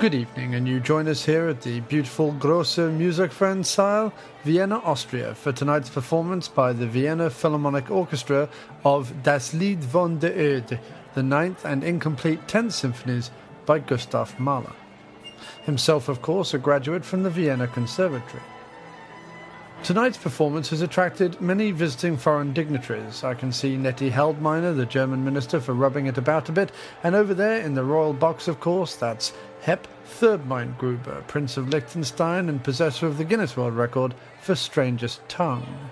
Good evening, and you join us here at the beautiful Grosse Musikvereinssaal, Vienna, Austria, for tonight's performance by the Vienna Philharmonic Orchestra of Das Lied von der Erde, the ninth and incomplete 10th symphonies by Gustav Mahler. Himself, of course, a graduate from the Vienna Conservatory. Tonight's performance has attracted many visiting foreign dignitaries. I can see Nettie Heldminer, the German minister, for rubbing it about a bit, and over there in the royal box, of course, that's Hep Thirdmeingruber, Prince of Liechtenstein and possessor of the Guinness World Record for strangest tongue.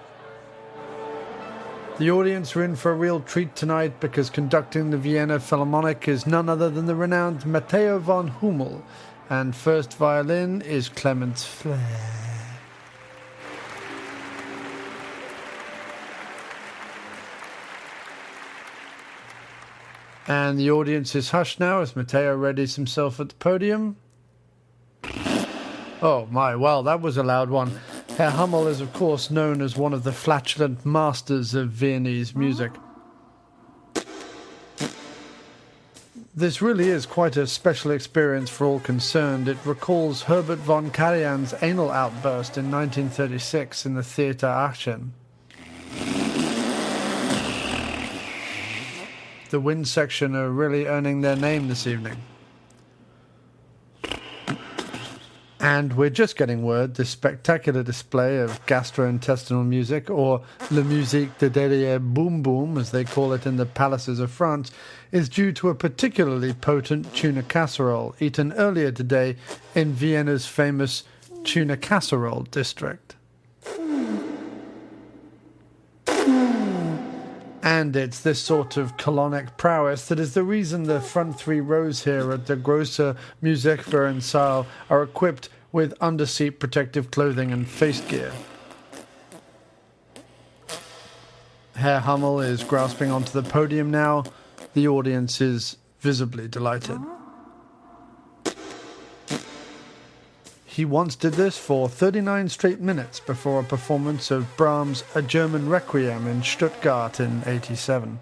The audience are in for a real treat tonight because conducting the Vienna Philharmonic is none other than the renowned Matteo von Hummel, and first violin is Clemens Flair. And the audience is hushed now as Matteo readies himself at the podium. Oh my, well, that was a loud one. Herr Hummel is, of course, known as one of the flatulent masters of Viennese music. This really is quite a special experience for all concerned. It recalls Herbert von Karajan's anal outburst in 1936 in the Theater Aachen. The wind section are really earning their name this evening. And we're just getting word this spectacular display of gastrointestinal music, or la musique de derrière boom boom, as they call it in the palaces of France, is due to a particularly potent tuna casserole eaten earlier today in Vienna's famous tuna casserole district. And it's this sort of colonic prowess that is the reason the front three rows here at the Grosse Musikvereinssaal are equipped with underseat protective clothing and face gear. Herr Hummel is grasping onto the podium now. The audience is visibly delighted. He once did this for 39 straight minutes before a performance of Brahms' A German Requiem in Stuttgart in '87.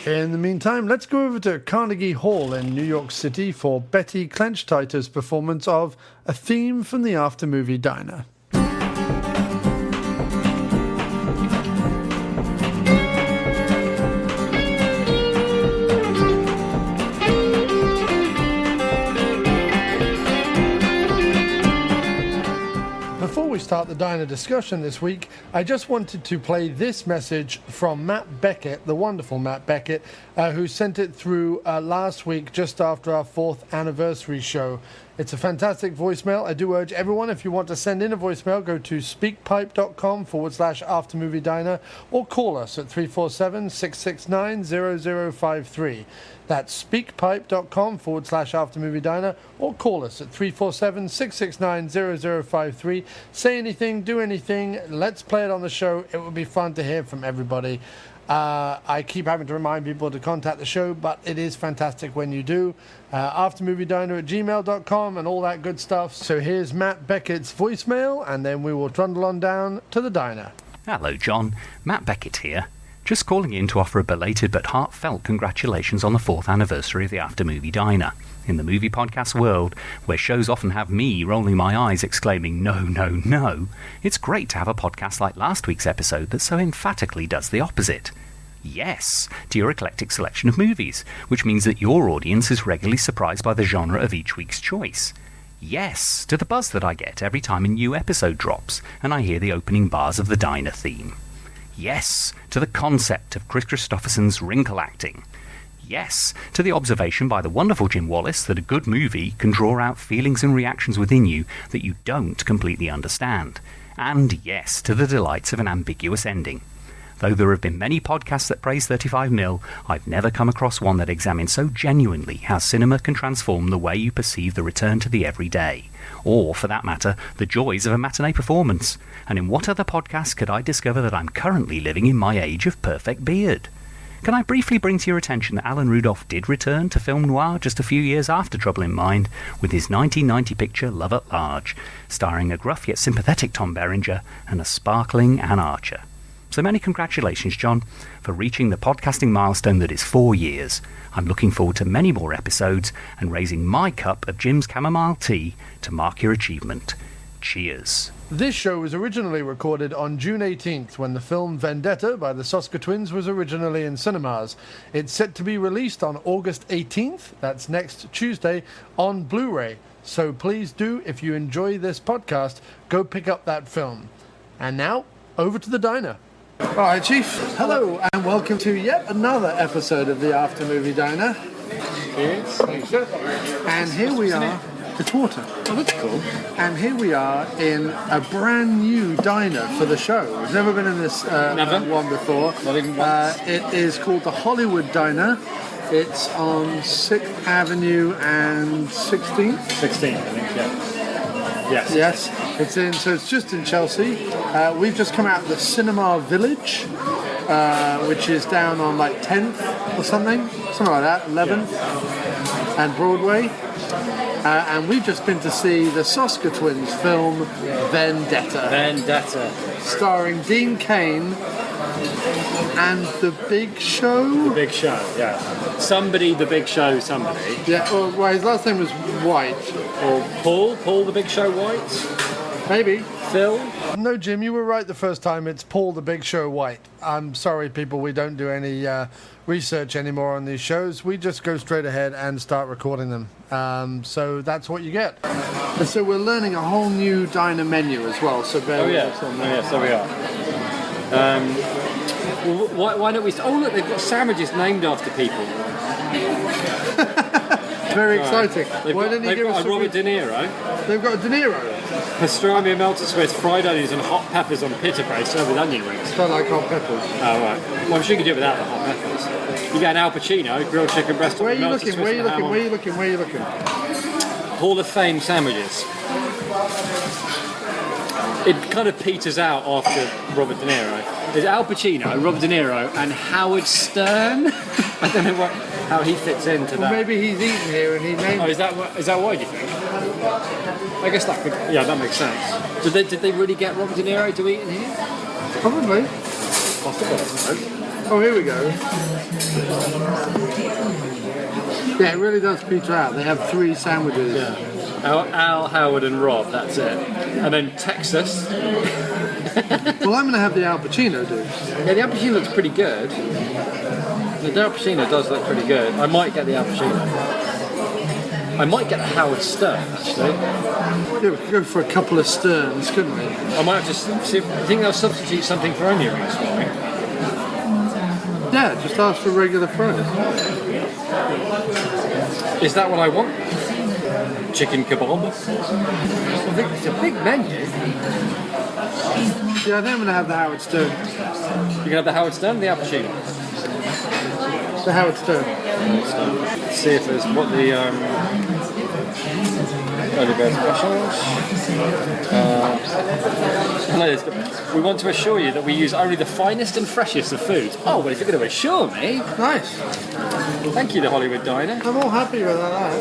In the meantime, let's go over to Carnegie Hall in New York City for Betty Clenchtiter's performance of A Theme from the After-Movie Diner. Before we start the diner discussion this week, I just wanted to play this message from Matt Beckett, the wonderful Matt Beckett, who sent it through last week just after our 4th anniversary show. It's a fantastic voicemail. I do urge everyone, if you want to send in a voicemail, go to speakpipe.com/aftermoviediner or call us at 347-669-0053. That's speakpipe.com/aftermoviediner or call us at 347-669-0053. Say anything, do anything. Let's play it on the show. It would be fun to hear from everybody. I keep having to remind people to contact the show, but it is fantastic when you do. Aftermoviediner@gmail.com and all that good stuff. So here's Matt Beckett's voicemail, and then we will trundle on down to the diner. Hello, John. Matt Beckett here. Just calling in to offer a belated but heartfelt congratulations on the 4th anniversary of the After Movie Diner. In the movie podcast world, where shows often have me rolling my eyes exclaiming, no, no, no, it's great to have a podcast like last week's episode that so emphatically does the opposite. Yes, to your eclectic selection of movies, which means that your audience is regularly surprised by the genre of each week's choice. Yes, to the buzz that I get every time a new episode drops and I hear the opening bars of the diner theme. Yes, to the concept of Chris Christopherson's wrinkle acting. Yes, to the observation by the wonderful Jim Wallace that a good movie can draw out feelings and reactions within you that you don't completely understand. And yes, to the delights of an ambiguous ending. Though there have been many podcasts that praise 35mm, I've never come across one that examines so genuinely how cinema can transform the way you perceive the return to the everyday, or, for that matter, the joys of a matinee performance. And in what other podcast could I discover that I'm currently living in my age of perfect beard? Can I briefly bring to your attention that Alan Rudolph did return to film noir just a few years after Trouble in Mind with his 1990 picture Love at Large, starring a gruff yet sympathetic Tom Berenger and a sparkling Anne Archer. So many congratulations, John, for reaching the podcasting milestone that is 4 years. I'm looking forward to many more episodes and raising my cup of Jim's chamomile tea to mark your achievement. Cheers. This show was originally recorded on June 18th when the film Vendetta by the Soska Twins was originally in cinemas. It's set to be released on August 18th, that's next Tuesday, on Blu-ray. So please do, if you enjoy this podcast, go pick up that film. And now, over to the diner. All right, Chief. Hello, and welcome to yet another episode of the After Movie Diner. Yes. And here we are. It's water. Oh, that's cool. And here we are in a brand new diner for the show. We've never been in this one before. Not even once. It is called the Hollywood Diner. It's on 6th Avenue and 16th. 16th, I think, yeah. Yes. Yes, so it's just in Chelsea. We've just come out of the Cinema Village, which is down on like 10th or something like that, 11th, and Broadway. And we've just been to see the Soska Twins film Vendetta. Starring Dean Cain and The Big Show. The Big Show, yeah. Somebody, The Big Show, somebody. Yeah, well, his last name was Wight. Or Paul, The Big Show Wight? Maybe. Phil? No, Jim, you were right the first time. It's Paul the Big Show Wight. I'm sorry, people, we don't do any research anymore on these shows. We just go straight ahead and start recording them. So that's what you get. And so we're learning a whole new diner menu as well. So bear with us on that. So we are. Well, why don't we... Oh, look, they've got sandwiches named after people. Very exciting. Why don't you give us a Robert De Niro? They've got a De Niro. Pastrami and melted Swiss, fried onions and hot peppers on pita bread served with onion rings. Don't like hot peppers. Oh, right. Well, I'm sure you can do it without the hot peppers. You get an Al Pacino, grilled chicken breast. Where are you looking? Where are you looking? Hall of Fame sandwiches. It kind of peters out after Robert De Niro. There's Al Pacino, Robert De Niro, and Howard Stern. I don't know how he fits into that. Well, maybe he's eaten here and he named. Oh, is that why, do you think? I guess that could. Yeah, that makes sense. Did they really get Robert De Niro to eat in here? Probably. Possible. Oh, here we go. Yeah, it really does peter out. They have 3 sandwiches. Yeah. Al, Howard, and Rob. That's it. And then Texas. Well, I'm going to have the Al Pacino, dude. Yeah, the Al Pacino looks pretty good. The Al Pacino does look pretty good. I might get the Al Pacino. I might get a Howard Stern, actually. Yeah, we could go for a couple of Sterns, couldn't we? I might have to see. I think they'll substitute something for onion rings for me. Yeah, just ask for regular fries. Is that what I want? Chicken kebab? I think it's a big menu. Yeah, I think I'm going to have the Howard Stern. You can have the Howard Stern, the Al Pacino. The Howard Stern. Let's see if there's what the early bird specials. We want to assure you that we use only the finest and freshest of foods. Oh, well, if you're going to assure me. Nice. Thank you, the Hollywood Diner. I'm all happy with that.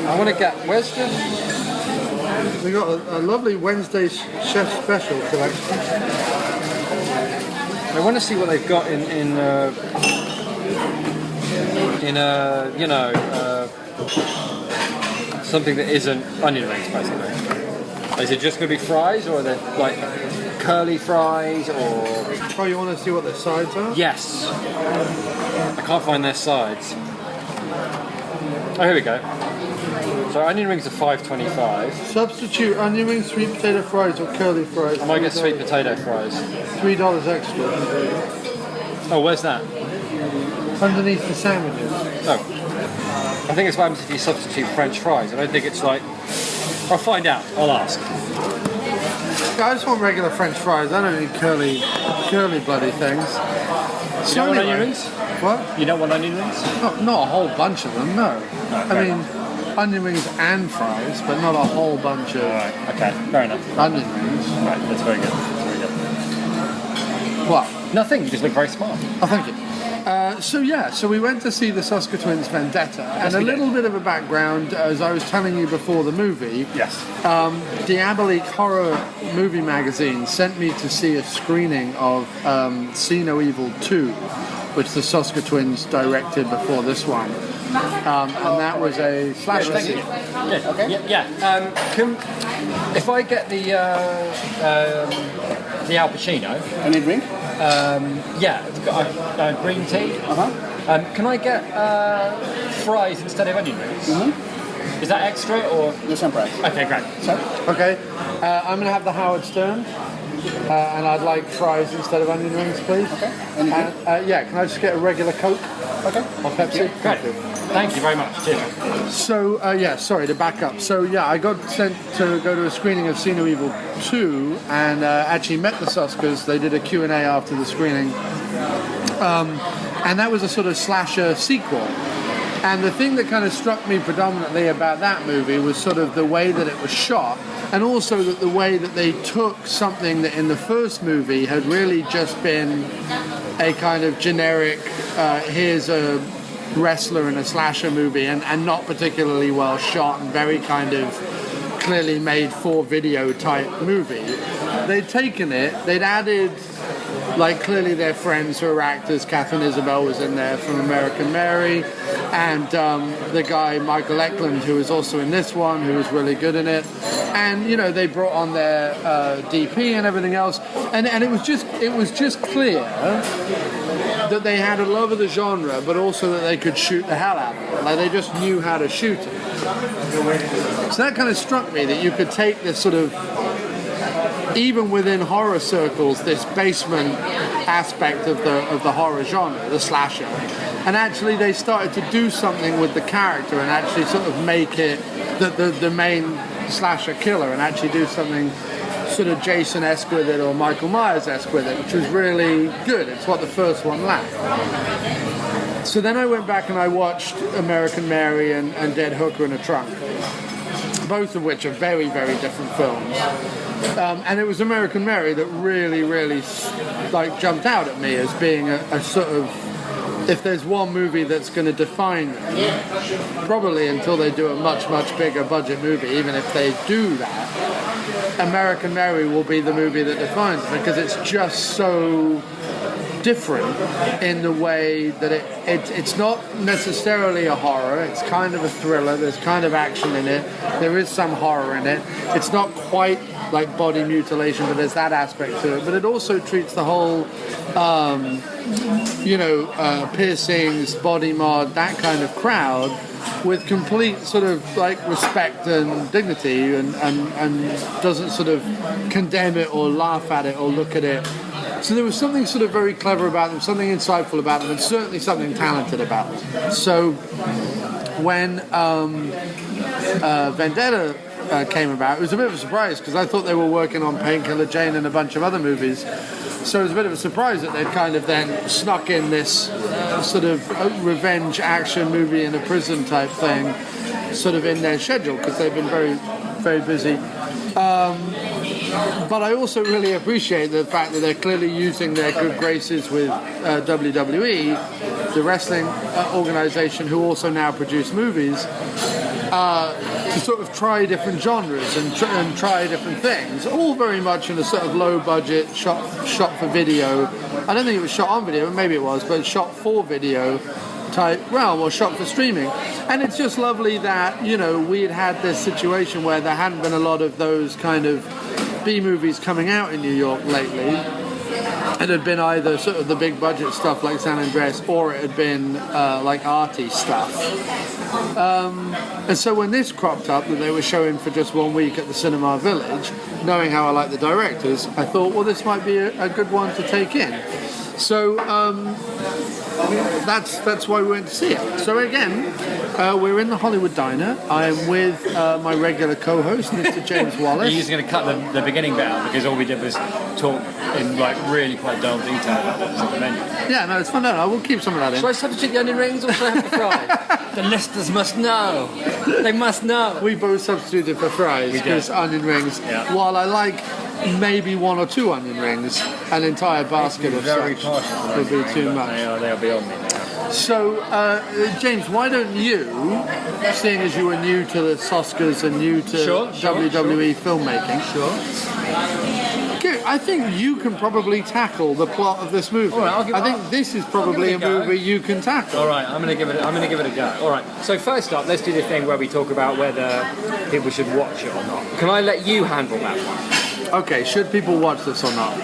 I want to get. Where's the. We got a lovely Wednesday chef special collection. I want to see what they've got in something that isn't onion rings, basically. Is it just going to be fries, or are they like curly fries, or? Oh, you want to see what their sides are? Yes. I can't find their sides. Oh, here we go. So onion rings are $5.25. Substitute onion rings, sweet potato fries, or curly fries. I might get sweet potato fries. $3 extra. Oh, where's that? Underneath the sandwiches. Oh. I think it's what happens if you substitute French fries. I don't think it's like... I'll find out. I'll ask. Yeah, I just want regular French fries. I don't need curly bloody things. You don't want onion rings? What? You don't want onion rings? Not a whole bunch of them, no. I mean, onion rings and fries, but not a whole bunch of... Alright, okay, fair enough. Onion rings. Right, that's very good. That's very good. What? Nothing, you just look very smart. Oh, thank you. So we went to see the Soska Twins Vendetta, and a little bit of a background, as I was telling you before the movie. Yes. Diabolique Horror Movie Magazine sent me to see a screening of See No Evil 2, which the Soska Twins directed before this one. And that was a slasher Thank you. scene. Yeah. Okay. If I get the Al Pacino. Any drink? It's got green tea. Can I get fries instead of onion rings? Is that extra or? The same price. Okay, great. Okay, I'm going to have the Howard Stern, and I'd like fries instead of onion rings, please. Okay. Any drink? Can I just get a regular Coke? Okay. Or Pepsi? Yeah, great. Thank you very much. Cheers. So, sorry to back up. So, I got sent to go to a screening of See No Evil 2 and actually met the Soskas. They did a Q&A after the screening. And that was a sort of slasher sequel. And the thing that kind of struck me predominantly about that movie was sort of the way that it was shot, and also that the way that they took something that in the first movie had really just been a kind of generic, here's a wrestler in a slasher movie, and not particularly well shot and very kind of clearly made for video type movie. They'd taken it, they'd added like clearly their friends who are actors. Catherine Isabel was in there from American Mary, and the guy Michael Eklund, who was also in this one, who was really good in it. And they brought on their DP and everything else, and it was just clear that they had a love of the genre, but also that they could shoot the hell out of it. Like they just knew how to shoot it. So that kind of struck me that you could take this sort of, even within horror circles, this basement aspect of the horror genre, the slasher, and actually they started to do something with the character and actually sort of make it the main slasher killer, and actually do something sort of Jason-esque with it or Michael Myers-esque with it, which was really good. It's what the first one lacked. So then I went back and I watched American Mary and Dead Hooker in a Trunk, both of which are very, very different films. And it was American Mary that really, really jumped out at me as being a sort of, if there's one movie that's going to define them, probably until they do a much, much bigger budget movie, even if they do that, American Mary will be the movie that defines it, because it's just so different in the way that it's not necessarily a horror, it's kind of a thriller, there's kind of action in it, there is some horror in it, it's not quite like body mutilation, but there's that aspect to it, but it also treats the whole piercings, body mod, that kind of crowd with complete sort of like respect and dignity, and doesn't sort of condemn it or laugh at it or look at it. So there was something sort of very clever about them, something insightful about them, and certainly something talented about them. So when Vendetta came about, it was a bit of a surprise, because I thought they were working on Painkiller Jane and a bunch of other movies. So it was a bit of a surprise that they'd kind of then snuck in this sort of revenge action movie in a prison type thing sort of in their schedule, because they've been very, very busy. But I also really appreciate the fact that they're clearly using their good graces with WWE, the wrestling organization, who also now produce movies, to sort of try different genres and try different things, all very much in a sort of low budget shot for video. I don't think it was shot on video, maybe it was, but shot for video type realm, or shot for streaming. And it's just lovely that we had this situation where there hadn't been a lot of those kind of B movies coming out in New York lately. It had been either sort of the big budget stuff like San Andreas, or it had been like arty stuff. And so when this cropped up, that they were showing for just 1 week at the Cinema Village, knowing how I like the directors, I thought, well, this might be a good one to take in. So that's why we went to see it. So again, we're in the Hollywood Diner. I'm with my regular co-host, Mr. James Wallace. You're just going to cut the beginning bit out, because all we did was talk in like really quite dull detail about what's in the menu. Yeah, no, it's fun. No, I will keep some of that in. Shall I substitute the onion rings or shall I have the fries? The listeners must know. They must know. We both substituted for fries because onion rings, while I like maybe 1 or 2 onion rings, an entire basket of such would be too much. They'll be on me. So, James, why don't you, seeing as you were new to the Soskas and new to WWE filmmaking, I think you can probably tackle the plot of this movie. All right, I think this is probably a movie you can tackle. All right, I'm going to give it a go. All right. So first up, let's do the thing where we talk about whether people should watch it or not. Can I let you handle that one? Okay, should people watch this or not?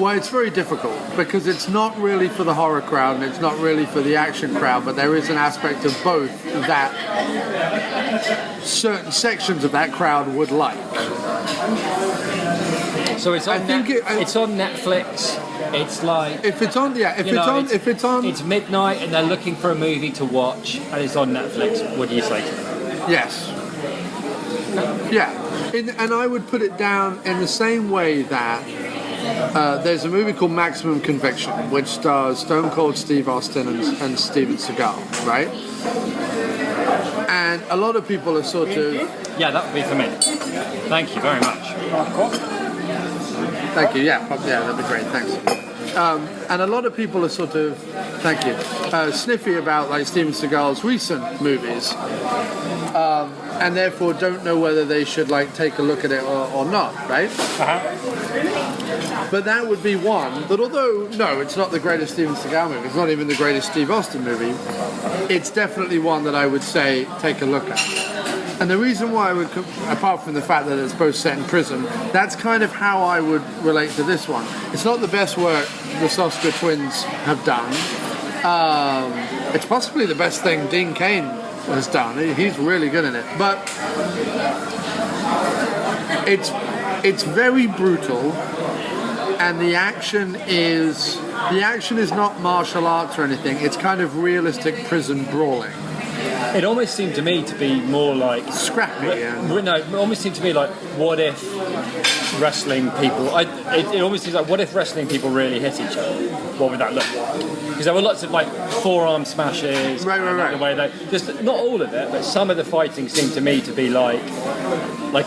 Well, it's very difficult because it's not really for the horror crowd and it's not really for the action crowd, but there is an aspect of both that certain sections of that crowd would like. So it's on. It's on Netflix. It's like if it's on, it's midnight and they're looking for a movie to watch and it's on Netflix. What do you say to them? Yes. Yeah, and I would put it down in the same way that there's a movie called Maximum Conviction, which stars Stone Cold Steve Austin and Steven Seagal, right? And a lot of people are sort of... Yeah, that would be for me. Thank you very much. Thank you, yeah, that'd be great, thanks. And a lot of people are sort of, thank you, sniffy about like Steven Seagal's recent movies, and therefore don't know whether they should like take a look at it or not, right? But that would be one that, although no, it's not the greatest Steven Seagal movie, it's not even the greatest Steve Austin movie, it's definitely one that I would say take a look at. And the reason why I would, apart from the fact that it's both set in prison, that's kind of how I would relate to this one. It's not the best work the Soska Twins have done. It's possibly the best thing Dean Cain has done. He's really good in it. But it's very brutal, and the action is not martial arts or anything. It's kind of realistic prison brawling. It almost seemed to me to be more like scrappy. No, it almost seemed to me like, what if wrestling people? It almost seems like, what if wrestling people really hit each other? What would that look like? Because there were lots of like forearm smashes. Right. The way they just not all of it, but some of the fighting seemed to me to be like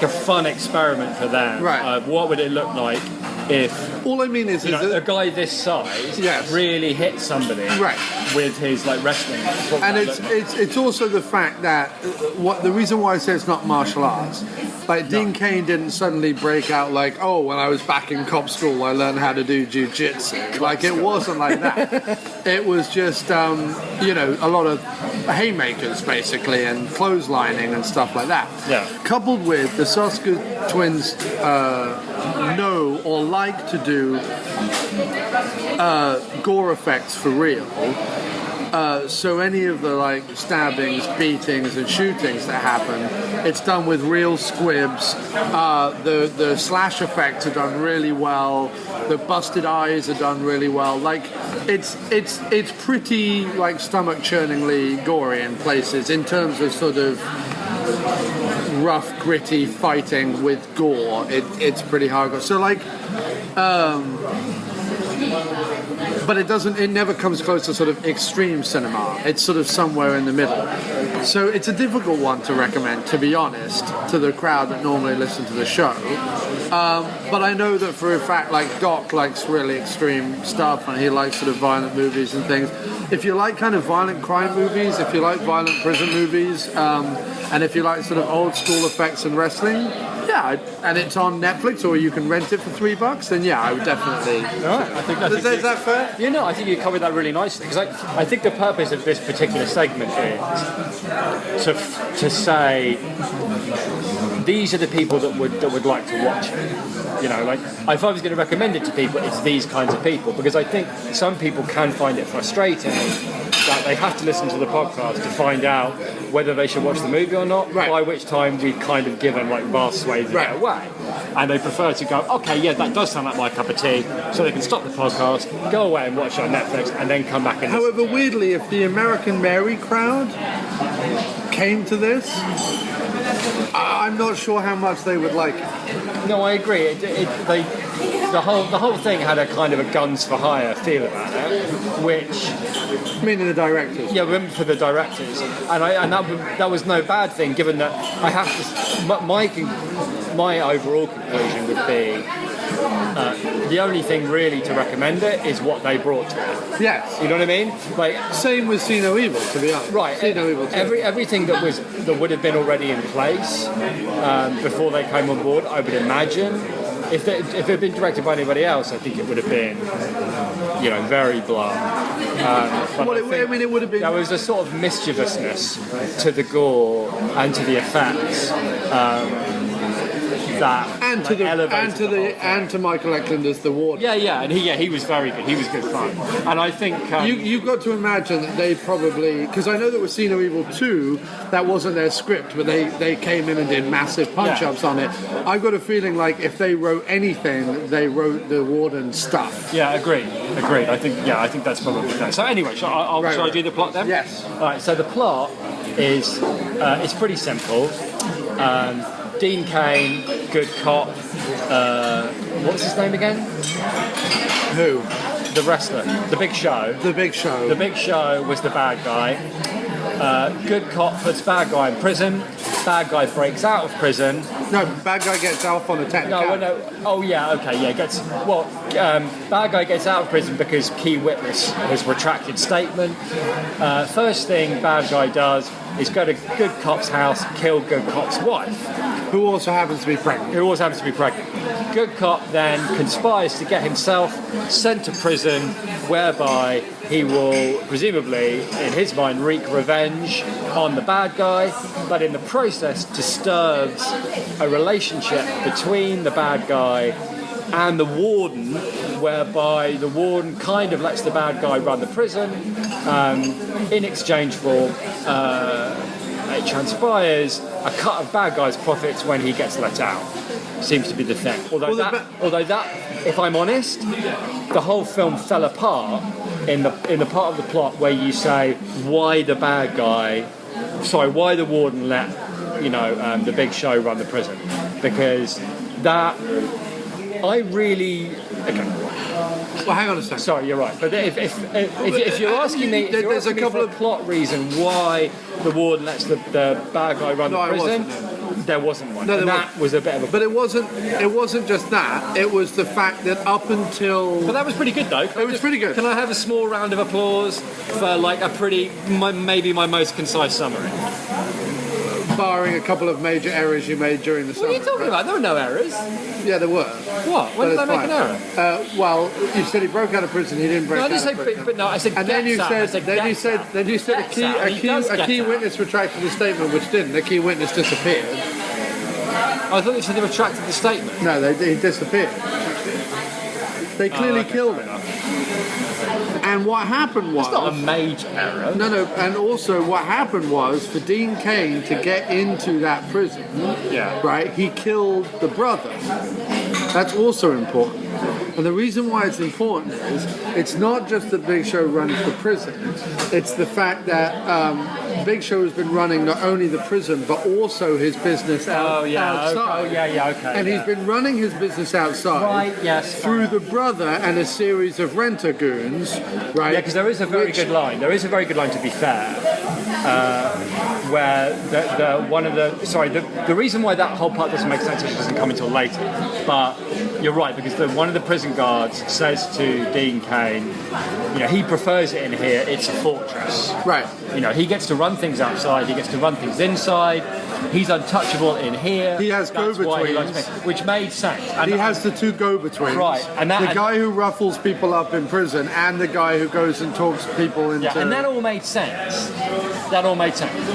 a fun experiment for them. Right. What would it look like if all I mean is a guy this size really hit somebody with his like wrestling, and it's also the fact that the reason why I say it's not martial arts, like Dean Cain didn't suddenly break out like, oh, when I was back in cop school I learned how to do jiu-jitsu. Like it wasn't like that. It was just a lot of haymakers basically and clotheslining and stuff like that. Coupled with the Soska Twins know or like to do gore effects for real. So any of the like stabbings, beatings, and shootings that happen, it's done with real squibs. The slash effects are done really well. The busted eyes are done really well. Like it's pretty like stomach churningly gory in places in terms of sort of rough, gritty fighting with gore. It's pretty hardcore. So like. But it never comes close to sort of extreme cinema. It's sort of somewhere in the middle. So it's a difficult one to recommend, to be honest, to the crowd that normally listen to the show. But I know that for a fact, like Doc likes really extreme stuff and he likes sort of violent movies and things. If you like kind of violent crime movies, if you like violent prison movies, and if you like sort of old school effects and wrestling, and it's on Netflix or you can rent it for $3, then I would definitely. All right, I think is that fair? I think you covered that really nicely because I think the purpose of this particular segment is to say these are the people that would like to watch it. Like if I was going to recommend it to people, it's these kinds of people because I think some people can find it frustrating that they have to listen to the podcast to find out whether they should watch the movie or not. Right. By which time we kind of give them like vast swathes of their way, and they prefer to go, okay, that does sound like my cup of tea, so they can stop the podcast, go away and watch it on Netflix, and then come back and. However, weirdly, if the American Mary crowd came to this, I'm not sure how much they would like it. No, I agree. the whole thing had a kind of a guns for hire feel about it, which Meaning the directors. yeah, for the directors, and that was no bad thing, given that I have to. My overall conclusion would be the only thing really to recommend it is what they brought to it. Yes. You know what I mean? Like Same with See No Evil, to be honest. right, See No Evil too. everything that would have been already in place before they came on board, I would imagine. If it had been directed by anybody else, I think it would have been, very bland. But I mean, it would have been. there was a sort of mischievousness to the gore and to the effects that And to elevated the whole thing. to Michael Eklund as the warden. Yeah, and he was very good. He was good fun, and I think You've got to imagine that they probably, because I know that with See No Evil 2, that wasn't their script, but they came in and did massive punch-ups on it. I've got a feeling like if they wrote anything, they wrote the warden stuff. Yeah, agreed. I think that's probably fair. So anyway, shall I do the plot then? Yes. All right. So the plot is it's pretty simple. Dean Cain, good cop. What's his name again? Who? The wrestler. The Big Show. The Big Show. The Big Show was the bad guy. Good cop puts bad guy in prison. Bad guy breaks out of prison. No, bad guy gets off on a technicality. No. Oh yeah. Okay. Yeah. Bad guy gets out of prison because key witness has retracted statement. First thing bad guy does is go to good cop's house, kill good cop's wife, Who also happens to be pregnant. Good cop then conspires to get himself sent to prison, whereby he will presumably, in his mind, wreak revenge on the bad guy, but in the process disturbs a relationship between the bad guy and the warden, whereby the warden kind of lets the bad guy run the prison in exchange for, it transpires, a cut of bad guy's profits when he gets let out. Seems to be the thing. Although that, if I'm honest, the whole film fell apart in the part of the plot where you say why the warden let the Big Show run the prison, because that I really Well, hang on a second. Sorry, you're right. But if you're asking me, there's a couple of plot reason why the warden lets the bad guy run the prison. There wasn't one. No, that was a bit of a. But it wasn't just that. It was the fact that up until. But that was pretty good, though. It was pretty good. Can I have a small round of applause for maybe my most concise summary? Barring a couple of major errors you made during the summer. What are you talking about? There were no errors. Yeah, there were. What? When did I make an error? Well, you said he broke out of prison. He didn't break out of prison. But no, I said. And then you said a key witness retracted the statement, which didn't. The key witness disappeared. I thought you said they retracted the statement. No, he disappeared. They clearly killed him. And what happened was... It's not a major error. No, and also what happened was, for Dean Cain to get into that prison, right, he killed the brother. That's also important. And the reason why it's important is, it's not just that Big Show runs the prison, it's the fact that Big Show has been running not only the prison, but also his business outside. Okay. And he's been running his business outside through the brother and a series of renter goons, right? Yeah, because there is a very good line. There is a very good line, to be fair, where the reason why that whole part doesn't make sense is it doesn't come until later. But you're right, because one of the prison guards says to Dean Cain, he prefers it in here. It's a fortress. Right. He gets to run things outside. He gets to run things inside. He's untouchable in here. He has go-betweens, which made sense. And he has the two go-betweens. Right. And the guy who ruffles people up in prison and the guy who goes and talks people into... Yeah, and that all made sense.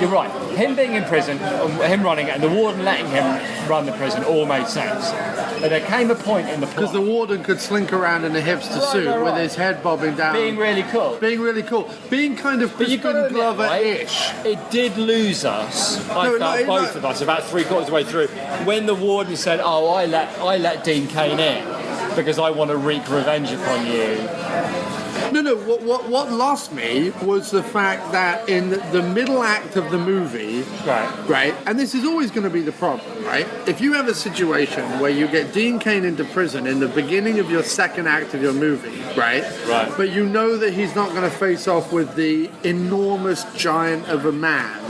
You're right. Him being in prison, him running it, and the warden letting him run the prison all made sense. But there came a point in the plot... Because the warden could slink around in a hipster suit with his head bobbing down. Being really cool. Being kind of Crispin Glover-ish. Right? It did lose us. I felt both of us about 3/4 of the way through when the warden said, "Oh, I let Dean Cain in." because I want to wreak revenge upon you. No. What lost me was the fact that in the middle act of the movie, right, and this is always going to be the problem, right? If you have a situation where you get Dean Cain into prison in the beginning of your second act of your movie, right, but you know that he's not going to face off with the enormous giant of a man,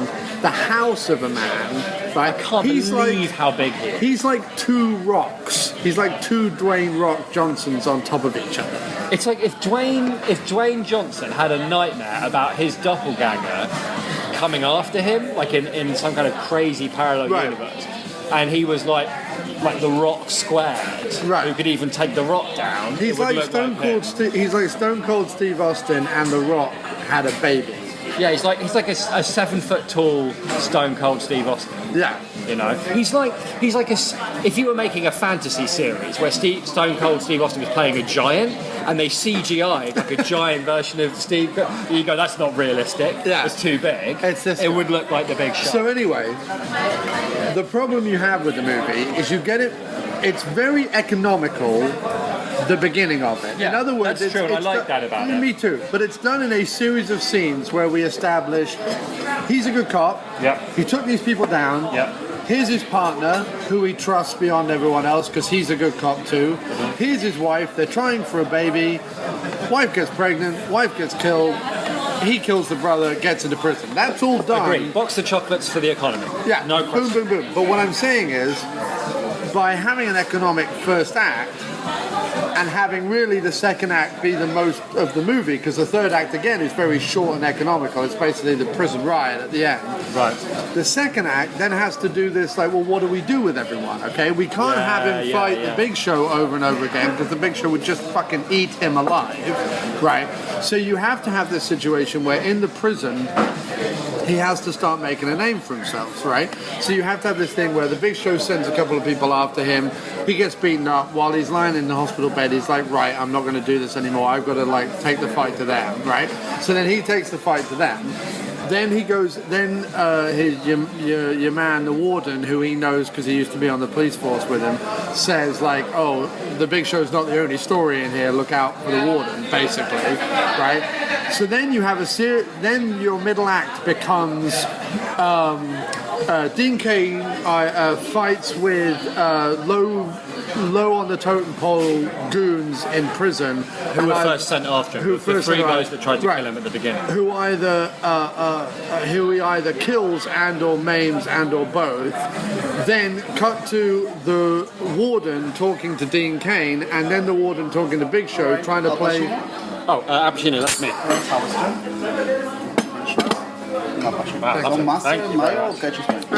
the house of a man, right? I can't believe how big he is. He's like two rocks. He's like two Dwayne Rock Johnsons on top of each other. It's like if Dwayne Johnson had a nightmare about his doppelganger coming after him, like in some kind of crazy parallel universe, and he was like the Rock squared, who could even take the Rock down. He's like Stone Cold Steve Austin, and the Rock had a baby. Yeah, he's like a 7 foot tall Stone Cold Steve Austin. Yeah. You know, he's like if you were making a fantasy series where Stone Cold Steve Austin was playing a giant and they CGI'd like a giant version of Steve, you go, that's not realistic. Yeah, it's too big. It would look like The Big Shot. So anyway, the problem you have with the movie is you get it. It's very economical. The beginning of it. Yeah, in other words, that's true, and I like that about it. Me too. But it's done in a series of scenes where we establish he's a good cop. Yeah. He took these people down. Yeah. Here's his partner, who he trusts beyond everyone else because he's a good cop too. Here's his wife. They're trying for a baby. Wife gets pregnant. Wife gets killed. He kills the brother, gets into prison. That's all done. Agreed. Box of chocolates for the economy. Yeah. No question. Boom, boom, boom. But what I'm saying is, by having an economic first act, and having really the second act be the most of the movie, because the third act again is very short and economical. It's basically the prison riot at the end. Right. The second act then has to do this like, well, what do we do with everyone? Okay, we can't have him fight the Big Show over and over again because the Big Show would just fucking eat him alive, right? So you have to have this situation where in the prison he has to start making a name for himself, right? So you have to have this thing where the Big Show sends a couple of people after him. He gets beaten up while he's lying in the hospital bed. He's like, right, I'm not going to do this anymore. I've got to like take the fight to them, right? So then he takes the fight to them. Then he goes. Then your man, the warden, who he knows because he used to be on the police force with him, says like, "Oh, the Big Show's not the only story in here. Look out for the warden," basically, right? So then you have then your middle act becomes Dean Cain fights with low on the totem pole goons in prison who were first sent after him. The three guys that tried to kill him at the beginning. Who he either kills and or maims and or both. Then cut to the warden talking to Dean Cain, and then the warden talking to Big Show, trying to play. Appuccino, that's me.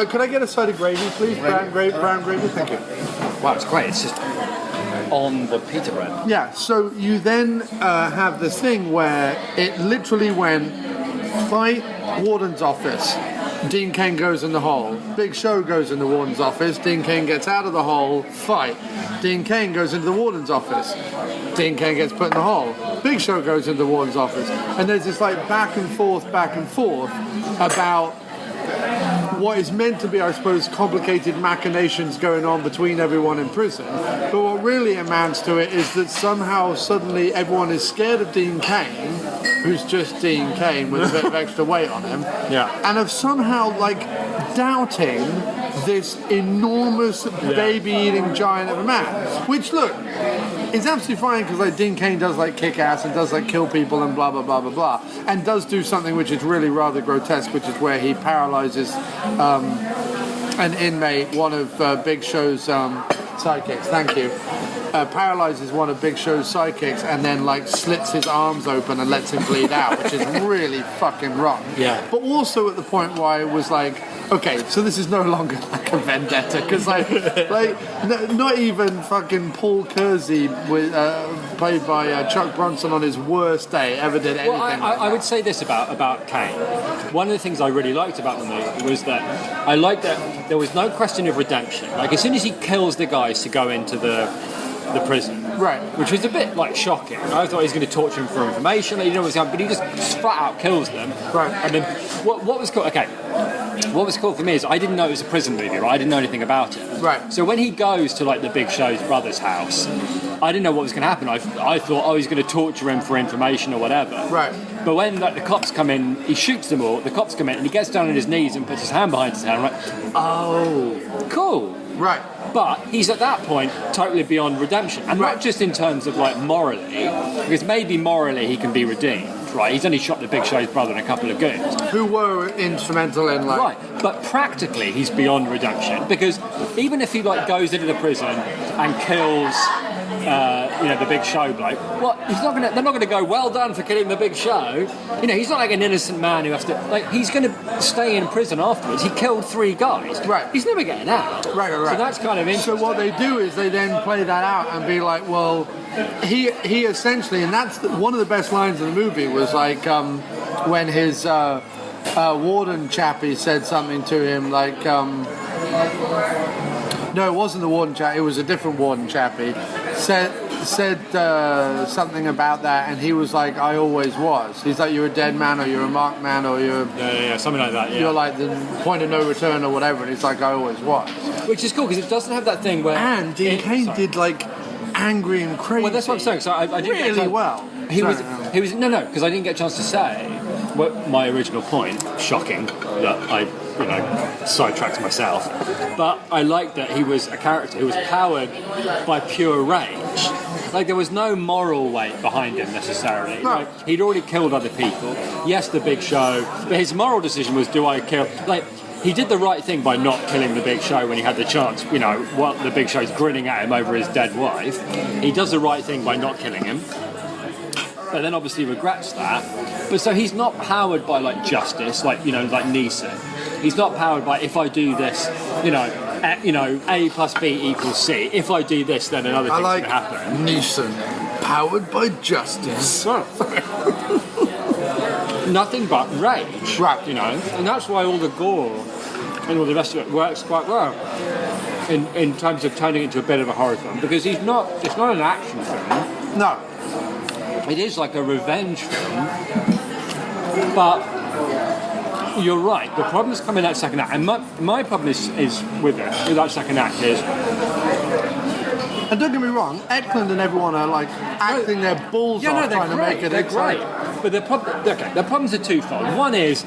Could I get a side of gravy, please? Brown gravy, thank you. Wow, it's great. It's just on the pita bread. Yeah, so you then have this thing where it literally went fight warden's office. Dean Cain goes in the hole. Big Show goes in the warden's office. Dean Cain gets out of the hole. Fight. Dean Cain goes into the warden's office. Dean Cain gets put in the hole. Big Show goes into the warden's office. And there's this like back and forth about what is meant to be, I suppose, complicated machinations going on between everyone in prison. But what really amounts to it is that somehow suddenly everyone is scared of Dean Cain, who's just Dean Cain with a bit of extra weight on him, and of somehow like doubting this enormous baby-eating giant of a man. Which, look, is absolutely fine because like Dean Cain does like kick ass and does like kill people and blah blah blah blah blah, and does do something which is really rather grotesque, which is where he paralyzes an inmate, one of Big Show's sidekicks. Thank you. Paralyzes one of Big Show's sidekicks and then like slits his arms open and lets him bleed out, which is really fucking wrong. Yeah. But also at the point where I was like, okay, so this is no longer like a vendetta because not even fucking Paul Kersey with played by Chuck Bronson on his worst day ever did anything. Well, I would say this about Cain. One of the things I really liked about the movie was that I liked that there was no question of redemption. Like as soon as he kills the guys to go into the prison, right? Which was a bit like shocking. I thought he was going to torture him for information, but he just flat out kills them. Right. And then what was cool? Okay, what was cool for me is I didn't know it was a prison movie. Right, I didn't know anything about it. Right. So when he goes to like the Big Show's brother's house, I didn't know what was going to happen. I thought, oh, he's going to torture him for information or whatever. Right. But when the cops come in, he shoots them all. The cops come in, and he gets down on his knees and puts his hand behind his head. I'm like, oh, cool. Right. But he's at that point totally beyond redemption, and not just in terms of like morally, because maybe morally he can be redeemed. Right, he's only shot the Big Show's brother and a couple of goons who were instrumental in like. Right, but practically he's beyond redemption, because even if he like goes into the prison and kills, the Big Show bloke, well, they're not gonna go, well done for killing the Big Show. He's not like an innocent man who has to he's gonna stay in prison afterwards. He killed 3 guys. Right. He's never getting out. Right. So that's kind of interesting. So what they do is they then play that out and be like, well, he essentially, and that's one of the best lines in the movie was like when his warden chappie said something to him like, no, it wasn't the warden chappie, it was a different warden chappie, said something about that, and he was like, I always was. He's like, you're a dead man, or you're a marked man, or you're something like that. Yeah. You're like the point of no return or whatever, and he's like, I always was. Which is cool because it doesn't have that thing where. And Dean Cain did like angry and crazy. Well, that's what I'm saying. So I didn't really get well. He was no, because I didn't get a chance to say what my original point. Shocking that I sidetracked myself, but I liked that he was a character who was powered by pure rage. Like there was no moral weight behind him necessarily. No. Like, he'd already killed other people. Yes, the Big Show, but his moral decision was: do I kill? Like. He did the right thing by not killing the Big Show when he had the chance, while the Big Show's grinning at him over his dead wife. He does the right thing by not killing him, but then obviously regrets that. But so he's not powered by like justice, like Neeson. He's not powered by if I do this, A plus B equals C. If I do this, then another thing's going to happen. Neeson, powered by justice. Nothing but rage, right? And that's why all the gore and all the rest of it works quite well in terms of turning into a bit of a horror film, because it's not an action film. No, it is like a revenge film. But you're right. The problems come in that second act, and my problem is with that second act is. And don't get me wrong, Eklund and everyone are like acting their balls off trying to make it exciting. Great. But the problems are twofold. One is,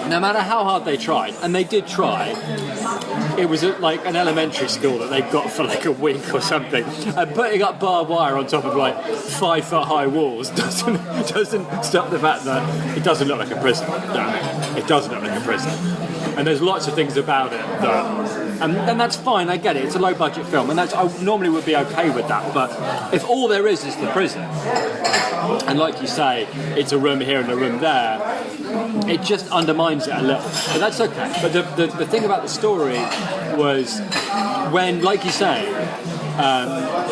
no matter how hard they tried, and they did try, it was like an elementary school that they got for like a week or something, and putting up barbed wire on top of like 5 foot high walls doesn't stop the fact that it doesn't look like a prison. No, it doesn't look like a prison. And there's lots of things about it that, and that's fine. I get it. It's a low budget film, and I normally would be okay with that. But if all there is the prison, and like you say, it's a room here and a room there, it just undermines it a little. But that's okay. But the thing about the story was when, like you say,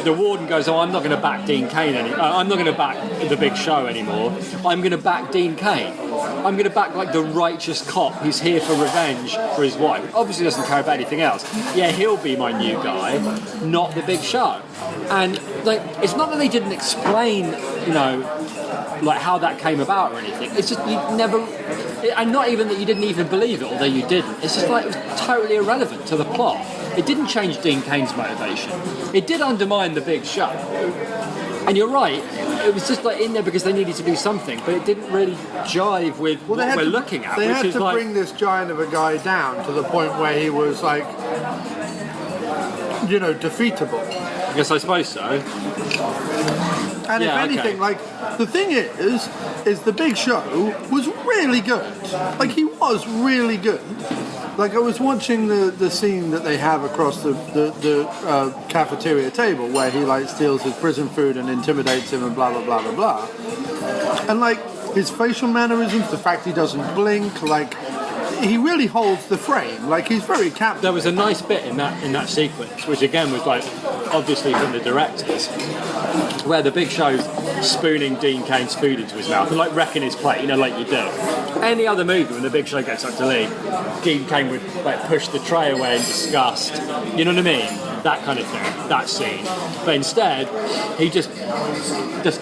the warden goes, oh, I'm not going to back Dean Cain anymore. I'm not going to back the Big Show anymore. I'm going to back Dean Cain. I'm going to back like the righteous cop who's here for revenge for his wife. Obviously doesn't care about anything else. Yeah, he'll be my new guy, not the Big Show. And like, it's not that they didn't explain, like how that came about or anything. It's just you never, and not even that you didn't even believe it, although you didn't. It's just like it was totally irrelevant to the plot. It didn't change Dean Cain's motivation. It did undermine the Big Show. And you're right, it was just like in there because they needed to do something, but it didn't really jive with what we're looking at. They had to bring this giant of a guy down to the point where he was like, defeatable. I suppose so. And if anything, like, the thing is the Big Show was really good. Like, he was really good. Like, I was watching the scene that they have across the cafeteria table where he, like, steals his prison food and intimidates him and blah, blah, blah, blah, blah. And, like, his facial mannerisms, the fact he doesn't blink, like, he really holds the frame. Like, he's very captivating. There was a nice bit in that sequence, which, again, was, like, obviously from the directors, where the Big Show's spooning Dean Cain's food into his mouth and like wrecking his plate, like you do. Any other movie when the Big Show gets up to leave, Dean Cain would like push the tray away in disgust. You know what I mean? That kind of thing, that scene. But instead, he just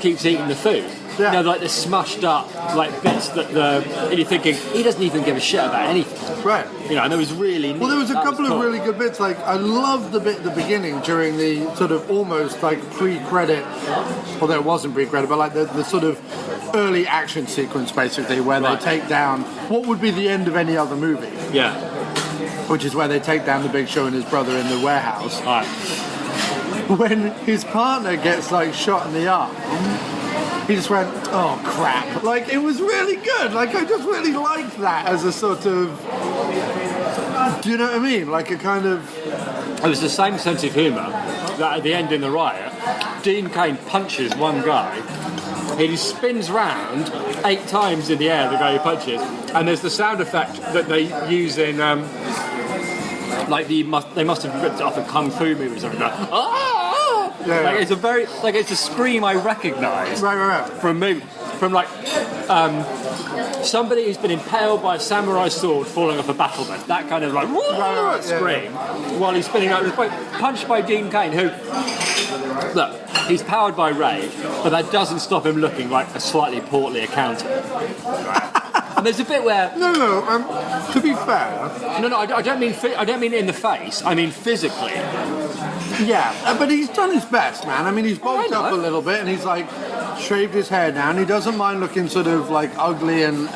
keeps eating the food. You know, like the smushed up like bits and you're thinking he doesn't even give a shit about anything. Right. You know, and there was really Well, there was a couple of cool. really good bits. Like, I love the bit at the beginning during the sort of almost like pre-credit, although it wasn't pre-credit, but like the sort of early action sequence, basically, where they take down what would be the end of any other movie. Yeah. Which is where they take down the Big Show and his brother in the warehouse. Right. When his partner gets like shot in the arm, he just went, oh crap. Like, it was really good. Like, I just really liked that as a sort of, do you know what I mean? Like a kind of... It was the same sense of humour that at the end in the riot, Dean Cain punches one guy, he spins round 8 times in the air, the guy who punches, and there's the sound effect that they use in, like they must have ripped it off a kung fu movie or something like that. Ah! Yeah, like yeah. it's a scream I recognise Right. from like somebody who's been impaled by a samurai sword falling off a battlement. That kind of like scream while he's spinning out. Punched by Dean Cain, who look, he's powered by rage, but that doesn't stop him looking like a slightly portly accountant. Right? And there's a bit where No, to be fair... no, I don't mean in the face. I mean physically. Yeah, but he's done his best, man. I mean, he's bulked up a little bit and he's like shaved his hair down. He doesn't mind looking sort of like ugly and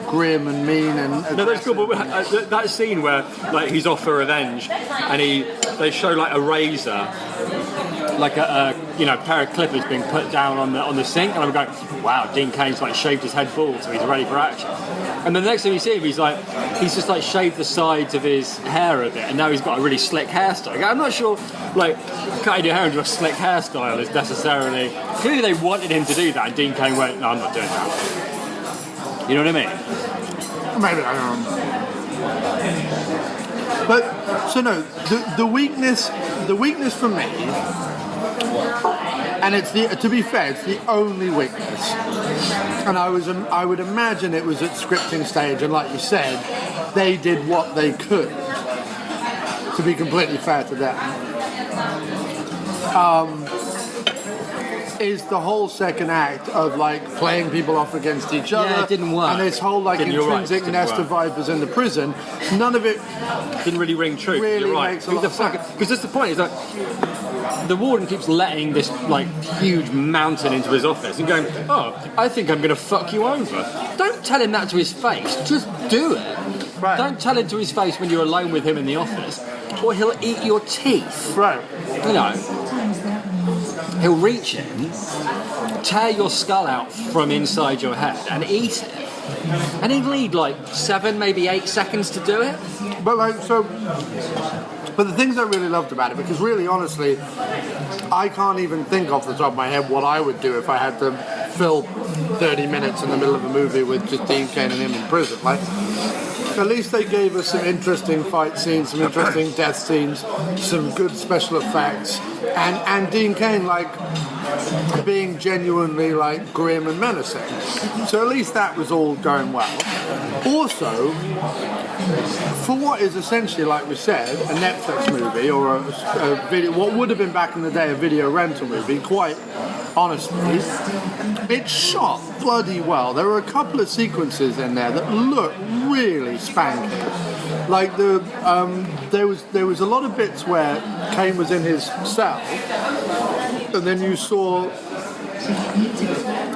grim and mean and No, that's cool. But that scene where like he's off for revenge and they show like a razor, like a pair of clippers being put down on the sink, and I'm going, wow, Dean Cain's like shaved his head bald, so he's ready for action. And the next time you see him, he's just like shaved the sides of his hair a bit, and now he's got a really slick hairstyle. I'm not sure, like, cutting your hair into a slick hairstyle is necessarily... Clearly they wanted him to do that, and Dean Cain went, no, I'm not doing that. You know what I mean? Maybe, I don't know. But, so no, the weakness for me, and to be fair, it's the only weakness. And I would imagine it was at scripting stage, and like you said, they did what they could. To be completely fair to them, is the whole second act of like playing people off against each other. Yeah, it didn't work. And this whole like intrinsic nest of vipers in the prison. None of it didn't really ring true. Really You're right. makes a lot of sense. Because that's the point. Is that the warden keeps letting this like huge mountain into his office and going, oh, I think I'm going to fuck you over. Don't tell him that to his face. Just do it. Right. Don't tell it to his face when you're alone with him in the office, or he'll eat your teeth. right. You know, he'll reach in, tear your skull out from inside your head, and eat it. And he'd need like 7, maybe 8 seconds to do it. But like so. But the things I really loved about it, because really, honestly, I can't even think off the top of my head what I would do if I had to fill 30 minutes in the middle of a movie with just Dean Cain and him in prison. Like, at least they gave us some interesting fight scenes, some interesting death scenes, some good special effects, and Dean Cain like being genuinely like grim and menacing. So at least that was all going well. Also, for what is essentially, like we said, a Netflix movie or a video, what would have been back in the day a video rental movie, quite honestly, it's shot bloody well. There were a couple of sequences in there that look really spanky. Like there was a lot of bits where Cain was in his cell, and then you saw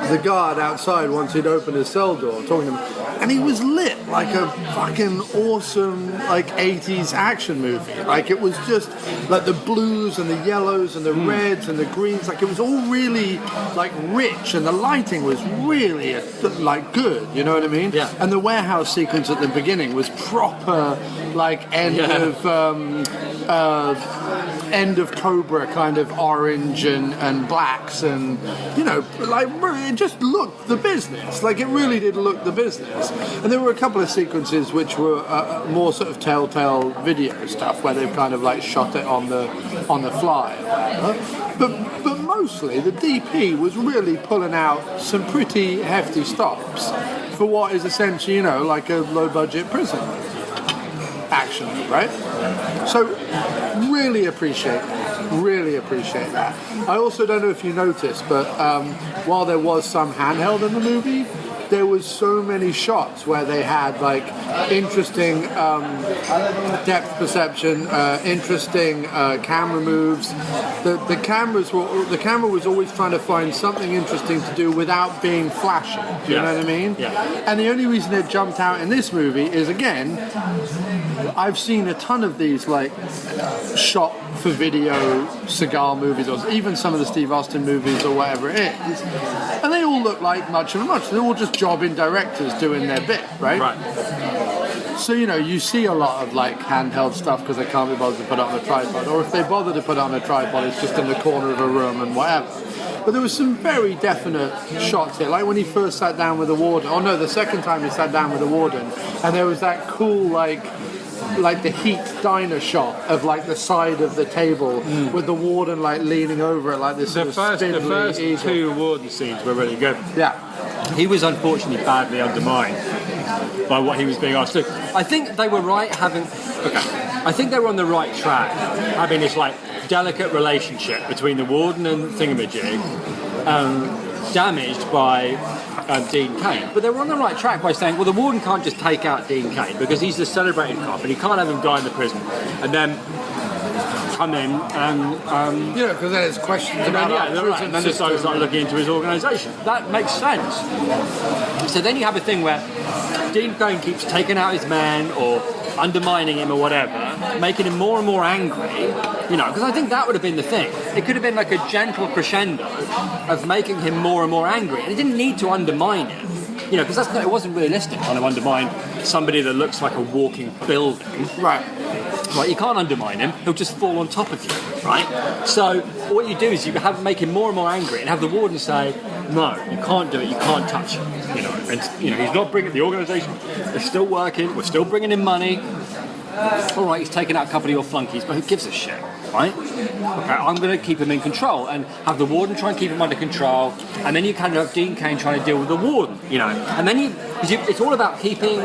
the guard outside once he'd opened his cell door talking to him, and he was lit like a fucking awesome like 80s action movie. Like it was just like the blues and the yellows and the reds and the greens, like it was all really like rich, and the lighting was really like good, you know what I mean? Yeah. And the warehouse sequence at the beginning was proper like end of Cobra kind of orange and blacks, and you know, like it just looked the business. Like it really did look the business. And there were a couple of sequences which were more sort of telltale video stuff where they've kind of like shot it on the fly or whatever. But mostly the DP was really pulling out some pretty hefty stops for what is essentially, you know, like a low budget prison action, right? So really appreciate that. Really appreciate that. I also don't know if you noticed, but while there was some handheld in the movie, there was so many shots where they had like interesting depth perception, interesting camera moves. The camera was always trying to find something interesting to do without being flashy. Do you know what I mean? Yeah. And the only reason it jumped out in this movie is, again, I've seen a ton of these like shot for video Seagal movies, or even some of the Steve Austin movies or whatever it is, and they all look like much of a much. They're all just jobbing directors doing their bit, right? Right. So, you know, you see a lot of like handheld stuff because they can't be bothered to put it on a tripod, or if they bother to put it on a tripod, it's just in the corner of a room and whatever. But there was some very definite shots here, like when he first sat down with the warden. Oh no, the second time he sat down with the warden, and there was that cool like the Heat diner shot of like the side of the table with the warden like leaning over it like this. The first eagle. two warden scenes were really good. Yeah. He was unfortunately badly undermined by what he was being asked to do. I think they were right having. Okay. I think they were on the right track, having this like delicate relationship between the warden and Thingamajig, damaged by Dean Cain. But they were on the right track by saying, well, the warden can't just take out Dean Cain because he's the celebrated cop and he can't have him die in the prison and then come in and you know, because then it's questions about and then decide to start looking into his organisation. That makes sense. So then you have a thing where Dean Cain keeps taking out his man or undermining him or whatever, making him more and more angry, you know, because I think that would have been the thing. It could have been like a gentle crescendo of making him more and more angry, and it didn't need to undermine him, you know, because it wasn't realistic trying to undermine somebody that looks like a walking building. Right. Right, you can't undermine him, he'll just fall on top of you, right? So what you do is you make him more and more angry and have the warden say, no, you can't do it, you can't touch him, you know, and you know, he's not bringing the organisation, it's still working, we're still bringing in money, all right, he's taken out a couple of your flunkies, but who gives a shit, right? Okay, I'm going to keep him in control and have the warden try and keep him under control, and then you kind of have Dean Cain trying to deal with the warden, you know, and then it's all about keeping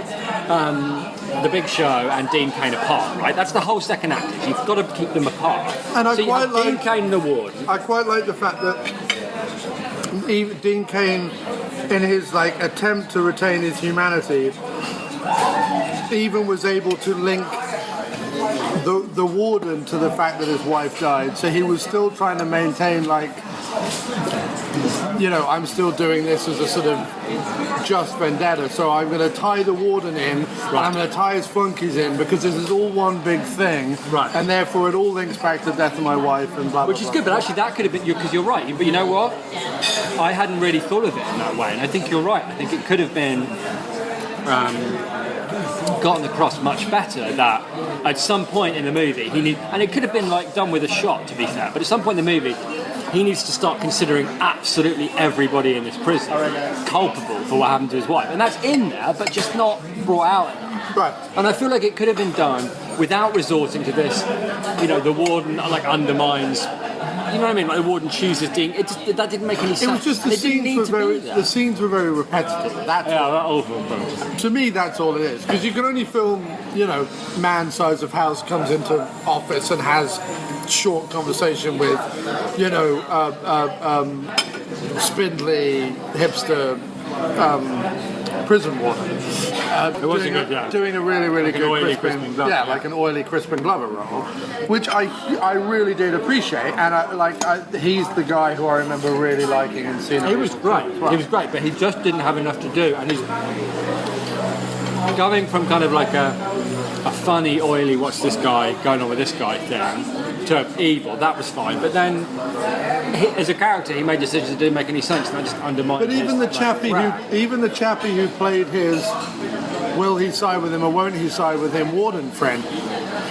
the Big Show and Dean Cain apart, right? That's the whole second act. You've got to keep them apart. And I so quite like Dean Cain and the warden. I quite like the fact that Dean Cain, in his like attempt to retain his humanity, even was able to link the warden to the fact that his wife died. So he was still trying to maintain like, you know, I'm still doing this as a sort of just vendetta, so I'm going to tie the warden in, and I'm going to tie his flunkies in, because this is all one big thing, right? And therefore it all links back to the death of my wife and blah, blah, which is good, but actually that could have been, because you're right, but you know what? I hadn't really thought of it in that way, and I think you're right. I think it could have been gotten across much better that at some point in the movie and it could have been like done with a shot, to be fair, but at some point in the movie he needs to start considering absolutely everybody in this prison culpable for what happened to his wife, and that's in there but just not brought out enough. Right. And I feel like it could have been done without resorting to this, you know, the warden like undermines, you know what I mean? Like the warden chooses Dean. That didn't make any sense. It was just the scenes were very repetitive. That's to me, that's all it is. Because you can only film, you know, man size of house comes into office and has short conversation with, you know, spindly hipster prison warden. Doing a really, really like good Crispin Glover, like an oily Crispin Glover role, which I really did appreciate, and he's the guy who I remember really liking and seeing. He was great. Well. He was great, but he just didn't have enough to do, and he's going from kind of like a funny, oily, what's this guy going on with this guy thing, to evil. That was fine, but then as a character, he made decisions that didn't make any sense, and that just undermined. But even the chappie who played his will he side with him or won't he side with him warden friend,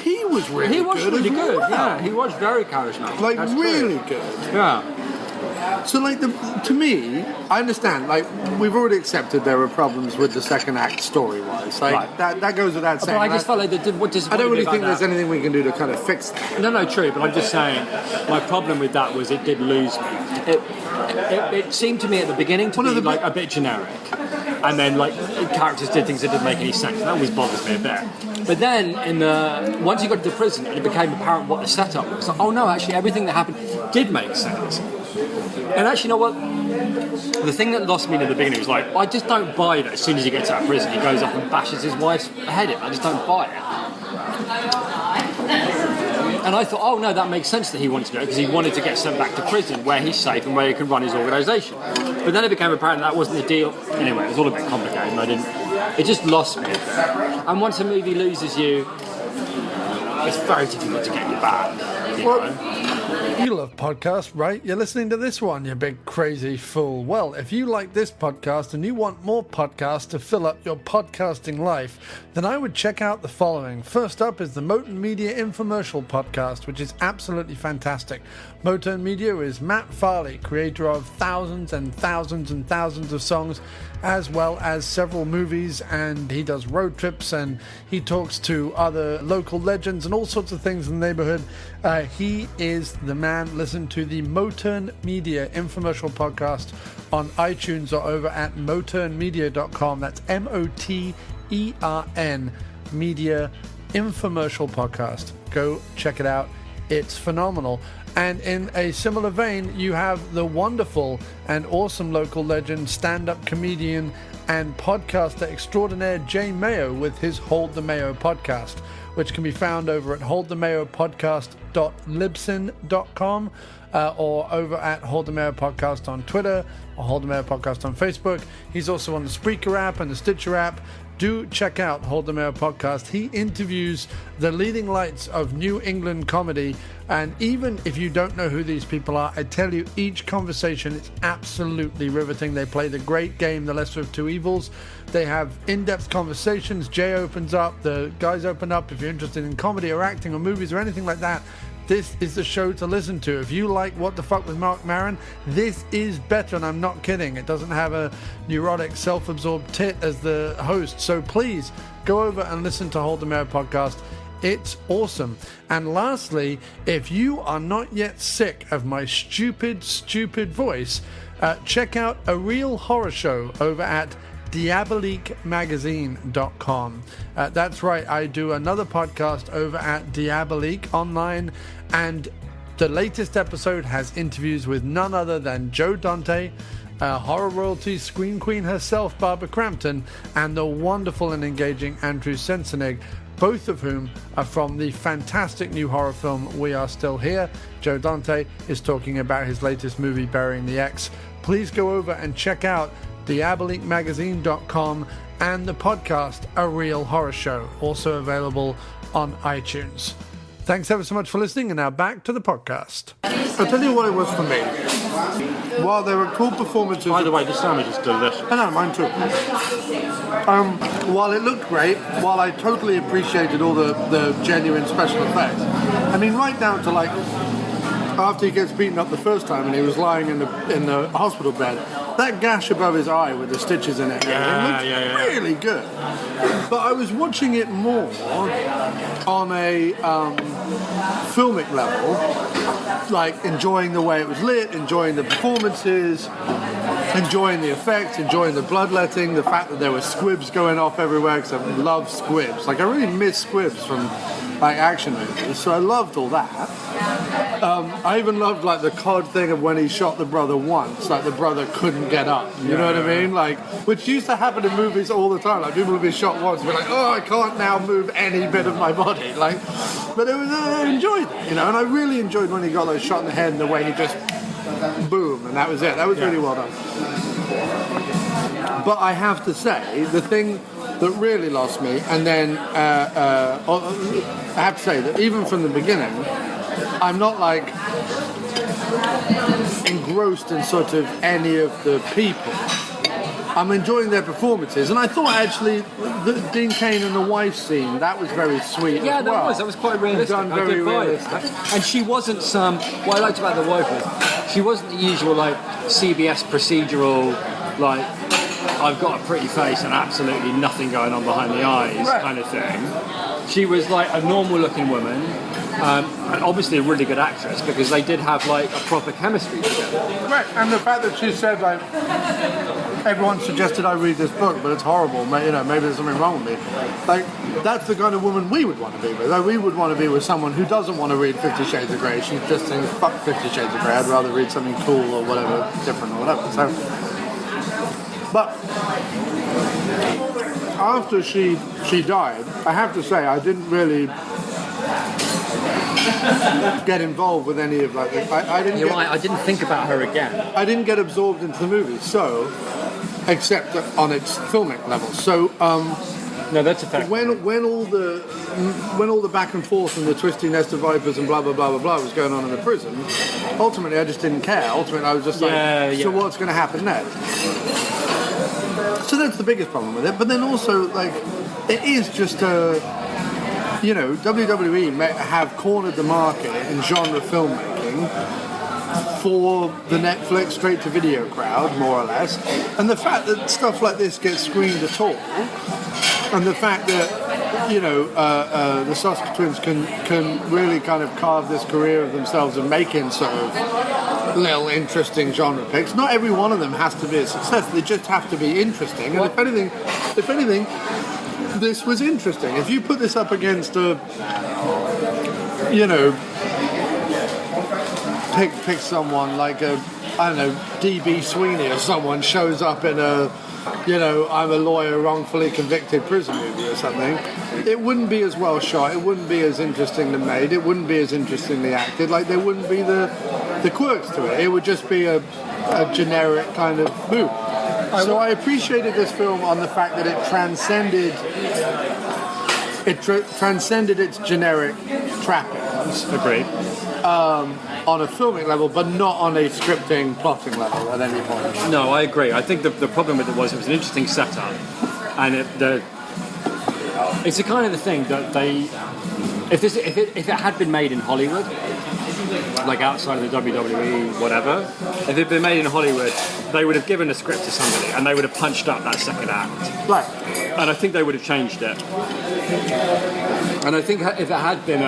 he was really good. Yeah, he was very charismatic. Like that's really true. good. Yeah. So like to me, I understand. Like we've already accepted there were problems with the second act story-wise. Like right. that goes without saying. But I just felt like I don't really think there's anything we can do to kind of fix that. No, true. But I'm just saying, my problem with that was it did lose me. It seemed to me at the beginning to be like a bit generic. and then like characters did things that didn't make any sense. That always bothers me a bit. But then once you got to the prison and it became apparent what the setup was, like, oh no, actually everything that happened did make sense. And actually, you know what? The thing that lost me in the beginning was like, I just don't buy that as soon as he gets out of prison, he goes up and bashes his wife's head in. I just don't buy it. And I thought, oh no, that makes sense that he wanted to do it because he wanted to get sent back to prison where he's safe and where he can run his organisation. But then it became apparent that wasn't the deal. Anyway, it was all a bit complicated and it just lost me a bit. And once a movie loses you, it's very difficult to get you back. You know? You love podcasts, right? You're listening to this one, you big crazy fool. Well, if you like this podcast and you want more podcasts to fill up your podcasting life, then I would check out the following. First up is the Moten Media Infomercial Podcast, which is absolutely fantastic. Moten Media is Matt Farley, creator of thousands and thousands and thousands of songs, as well as several movies, and he does road trips and he talks to other local legends and all sorts of things in the neighborhood. He is the man. Listen to the Moten Media Infomercial Podcast on iTunes or over at moternmedia.com. That's MOTERN Media Infomercial Podcast. Go check it out. It's phenomenal. And in a similar vein, you have the wonderful and awesome local legend, stand-up comedian and podcaster extraordinaire Jay Mayo with his Hold the Mayo podcast, which can be found over at holdthemayopodcast.libsyn.com or over at Hold the Mayo Podcast on Twitter or Hold the Mayo Podcast on Facebook. He's also on the Spreaker app and the Stitcher app. Do check out Hold the Mayo Podcast. He interviews the leading lights of New England comedy, and even if you don't know who these people are, I tell you, each conversation is absolutely riveting. They play the great game, The Lesser of Two Evils. They have in-depth conversations. Jay opens up, the guys open up. If you're interested in comedy or acting or movies or anything like that, this is the show to listen to. If you like What the Fuck with Mark Maron, this is better, and I'm not kidding. It doesn't have a neurotic, self-absorbed tit as the host. So please go over and listen to Hold the Mayo Podcast. It's awesome. And lastly, if you are not yet sick of my stupid voice, check out A Real Horror Show over at diaboliquemagazine.com. That's right, I do another podcast over at Diabolique online, and the latest episode has interviews with none other than Joe Dante, horror royalty scream queen herself, Barbara Crampton, and the wonderful and engaging Andrew Sensenig, both of whom are from the fantastic new horror film We Are Still Here. Joe Dante is talking about his latest movie, Burying the Ex. Please go over and check out diaboliquemagazine.com and the podcast A Real Horror Show, also available on iTunes. Thanks ever so much for listening, and now back to the podcast. I'll tell you what it was for me. While there were cool performances... By the way, the sandwich is delicious. I know, mine too. While it looked great, while I totally appreciated all the genuine special effects, I mean, right down to like after he gets beaten up the first time and he was lying in the hospital bed, that gash above his eye with the stitches in it, looks really good. But I was watching it more on a filmic level, like enjoying the way it was lit, enjoying the performances, enjoying the effects, enjoying the bloodletting, the fact that there were squibs going off everywhere, because I love squibs. Like, I really miss squibs from like action movies, so I loved all that. I even loved like the cod thing of when he shot the brother once, like the brother couldn't get up. You know what I mean? Like, which used to happen in movies all the time. Like, people would be shot once and be like, oh, I can't now move any bit of my body. Like, but it was I enjoyed it, you know. And I really enjoyed when he got like shot in the head and the way he just boom, and that was it. That was really well done. But I have to say, the thing that really lost me, and then I have to say that even from the beginning, I'm not like engrossed in sort of any of the people. I'm enjoying their performances, and I thought actually the Dean Cain and the wife scene, that was very sweet. Yeah, as well. that was quite realistic. Done very realistic. And she wasn't what I liked about the wife was she wasn't the usual like CBS procedural, like I've got a pretty face and absolutely nothing going on behind the eyes kind of thing. She was like a normal looking woman and obviously a really good actress because they did have like a proper chemistry together. Right, and the fact that she said like everyone suggested I read this book, but it's horrible. Maybe there's something wrong with me. Like that's the kind of woman we would want to be with. Like, we would want to be with someone who doesn't want to read 50 Shades of Grey. She's just saying fuck 50 Shades of Grey. I'd rather read something cool or whatever, different or whatever. So, but after she died, I have to say I didn't really get involved with any of like I didn't. You're right. I didn't think about her again. I didn't get absorbed into the movie, so except on its filmic level. So no, that's a fact. when all the back and forth and the twisty nest of vipers and blah blah blah blah blah was going on in the prison, ultimately I just didn't care. Ultimately I was just so what's going to happen next? So that's the biggest problem with it. But then also like it is just WWE have cornered the market in genre filmmaking for the Netflix straight-to-video crowd, more or less. And the fact that stuff like this gets screened at all, and the fact that, the Soska Twins can really kind of carve this career of themselves and making sort of little interesting genre picks. Not every one of them has to be a success. They just have to be interesting. And if anything, this was interesting. If you put this up against pick someone like DB Sweeney or someone shows up in I'm a lawyer wrongfully convicted prison movie or something, it wouldn't be as well shot, it wouldn't be as interestingly made, it wouldn't be as interestingly acted, like there wouldn't be the quirks to it. It would just be a generic kind of move. So I appreciated this film on the fact that it transcended its generic trappings. Agreed. On a filming level, but not on a scripting, plotting level at any point. No, I agree. I think the problem with it was an interesting setup, and it's the kind of the thing that they, if it had been made in Hollywood, like outside of the WWE, whatever, if it had been made in Hollywood, they would have given a script to somebody and they would have punched up that second act. Right. And I think they would have changed it. And I think if it had been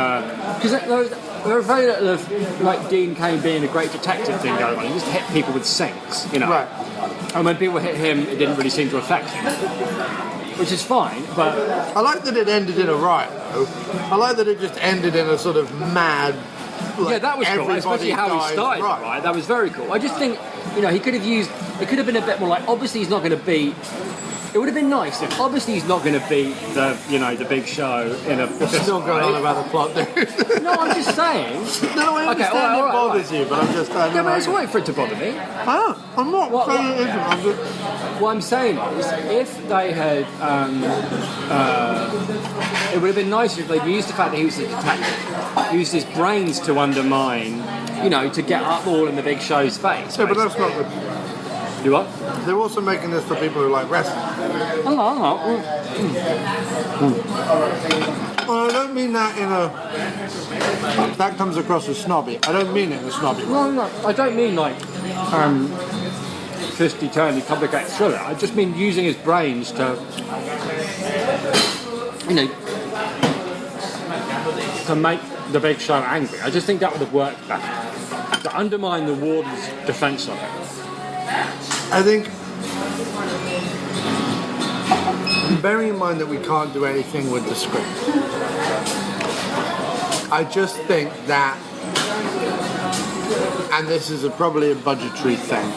because there were very little of like Dean Cain being a great detective thing going on. He just hit people with sinks, Right. And when people hit him, it didn't really seem to affect him, which is fine. But I like that it ended in a riot, though. I like that it just ended in a sort of mad. Yeah, that was cool, especially how he started. Right, that was very cool. I just think, he could have used. It could have been a bit more like. Obviously, he's not going to be. It would have been nice if obviously he's not going to beat the Big Show in a. We're still going on about the plot, dude. No, I'm just saying. No, I understand it bothers you, but I'm just. Yeah, but it's waiting for it to bother me. I'm not saying it isn't. I'm just. What I'm saying is, if they had, it would have been nicer if they'd used the fact that he was a detective, used his brains to undermine, to get up all in the Big Show's face. Yeah, but that's not the. You what? They're also making this for people who like wrestling. Well, I don't mean that in a. That comes across as snobby. I don't mean it in a snobby way. No, I don't mean like twisty-turny, complicated thriller. I just mean using his brains to, to make the Big Show angry. I just think that would have worked better. To undermine the warden's defence of it. I think, bearing in mind that we can't do anything with the script, I just think that, and this is probably a budgetary thing,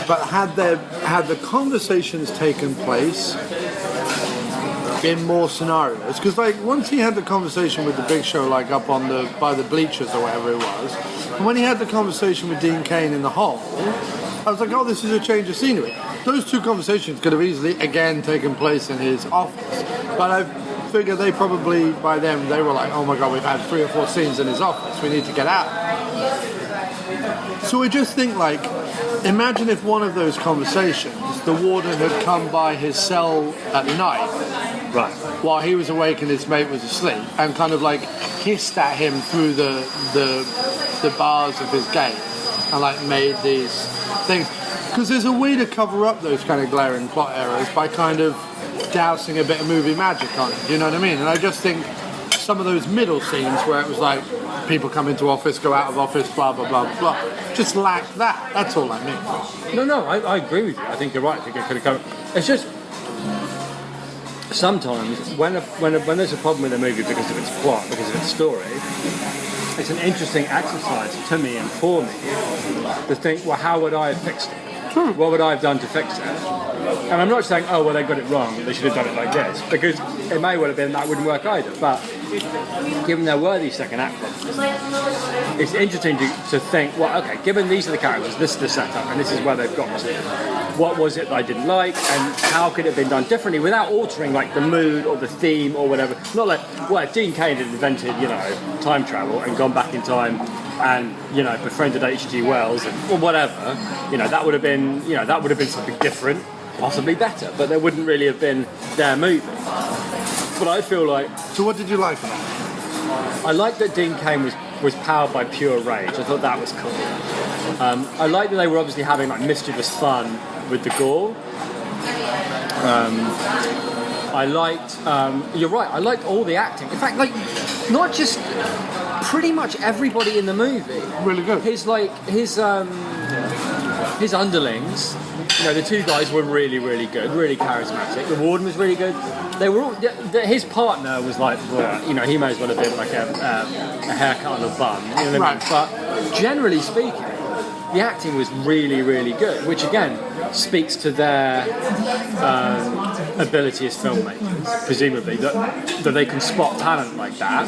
but had the conversations taken place in more scenarios, because like once he had the conversation with the Big Show like up on by the bleachers or whatever it was, and when he had the conversation with Dean Cain in the hall, I was like, oh, this is a change of scenery. Those two conversations could have easily again taken place in his office, but I figure they probably by then they were like, oh my god, we've had 3 or 4 scenes in his office, we need to get out. So I just think like, imagine if one of those conversations, the warden had come by his cell at night, right, while he was awake and his mate was asleep, and kind of like hissed at him through the bars of his gate, and like made these things. Because there's a way to cover up those kind of glaring plot errors by kind of dousing a bit of movie magic on it. Do you know what I mean? And I just think some of those middle scenes where it was like people come into office, go out of office, blah blah blah blah. Just lacked that. That's all I mean. No, I agree with you. I think you're right. I think it could have come. It's just sometimes when there's a problem with a movie because of its plot, because of its story, it's an interesting exercise to me and for me to think, well, how would I have fixed it? What would I have done to fix it? And I'm not saying, oh, well, they got it wrong, they should have done it like this, because it may well have been that wouldn't work either. But given their worthy second act, it's interesting to think, well, okay, given these are the characters, this is the setup, and this is where they've got to. What was it that I didn't like, and how could it have been done differently without altering like the mood or the theme or whatever? Not like, well, if Dean Cain had invented, time travel and gone back in time and befriended H.G. Wells or whatever, that would have been something different, possibly better, but there wouldn't really have been their movie. But I feel like. So what did you like about it? I liked that Dean Cain was powered by pure rage. I thought that was cool. I liked that they were obviously having like mischievous fun with the gore. I liked. You're right. I liked all the acting. In fact, like not just. Pretty much everybody in the movie. Really good. His underlings, the two guys were really, really good, really charismatic. The warden was really good. They were all. His partner was like, he may as well have been like a haircut on a bun. You know what I mean? But generally speaking, the acting was really, really good, which again speaks to their ability as filmmakers, presumably that they can spot talent like that.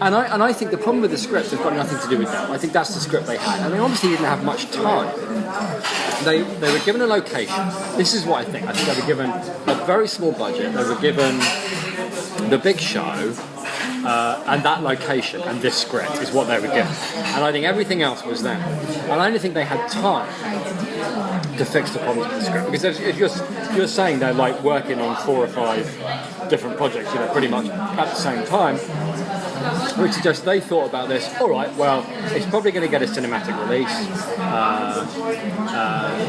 And I think the problem with the script has got nothing to do with that. I think that's the script they had. I mean, obviously, they didn't have much time. They were given a location. This is what I think. I think they were given a very small budget. They were given the big show. And that location and this script is what they were given. And I think everything else was there. And I only think they had time to fix the problems with the script. Because if you're saying they're like working on 4 or 5 different projects, pretty much at the same time, which suggests they thought about this, all right, well, it's probably going to get a cinematic release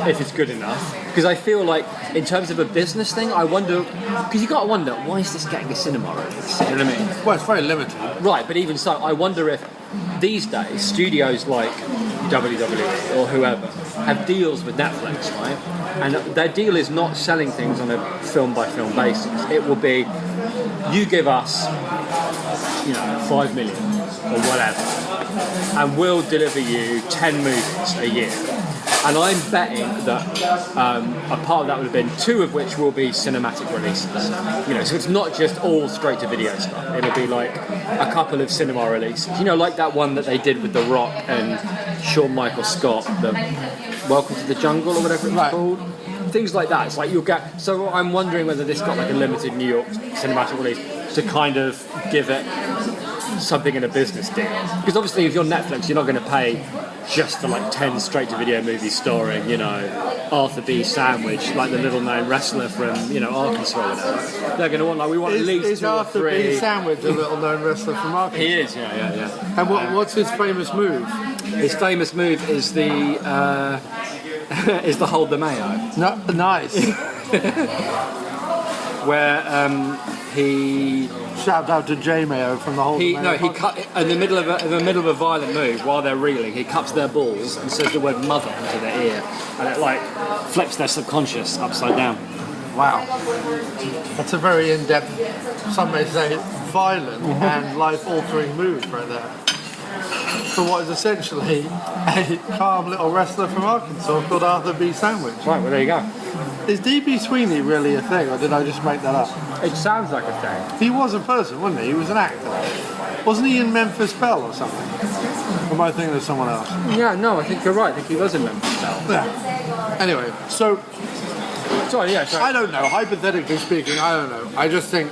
if it's good enough. Because I feel like, in terms of a business thing, I wonder, because you've got to wonder, why is this getting a cinema release? You know what I mean? Well, it's very limited. Right, but even so, I wonder if these days, studios like WWE or whoever have deals with Netflix, right? And their deal is not selling things on a film-by-film basis. It will be, you give us 5 million or whatever, and we'll deliver you 10 movies a year. And I'm betting that a part of that would have been 2 of which will be cinematic releases. So it's not just all straight to video stuff. It'll be like a couple of cinema releases. Like that one that they did with The Rock and Shawn Michael Scott, the Welcome to the Jungle or whatever it's called. Things like that. It's like you'll get. So I'm wondering whether this got like a limited New York cinematic release to kind of give it something in a business deal. Because obviously, if you're Netflix, you're not going to pay just for like 10 straight-to-video movies starring, Arthur B. Sandwich, like the little-known wrestler from, Arkansas or whatever. They're going to want, like, we want at least 2 or 3. Is Arthur B. Sandwich a little-known wrestler from Arkansas? He is, yeah. And what's his famous move? His famous move is the hold the mayo. No, nice. Where he. Shout out to J Mayo from the whole. He cut in the middle of a violent move while they're reeling. He cuts their balls and says the word "mother" into their ear, and it like flips their subconscious upside down. Wow, that's a very in-depth, some may say, violent and life-altering move right there. For what is essentially a calm little wrestler from Arkansas called Arthur B. Sandwich. Right, well there you go. Is D.B. Sweeney really a thing, or did I just make that up? It sounds like a thing. He was a person, wasn't he? He was an actor. Wasn't he in Memphis Belle or something? Or am I thinking of someone else? Yeah, no, I think you're right. I think he was in Memphis Belle. Yeah. Anyway, so... Sorry. I don't know. Hypothetically speaking, I don't know. I just think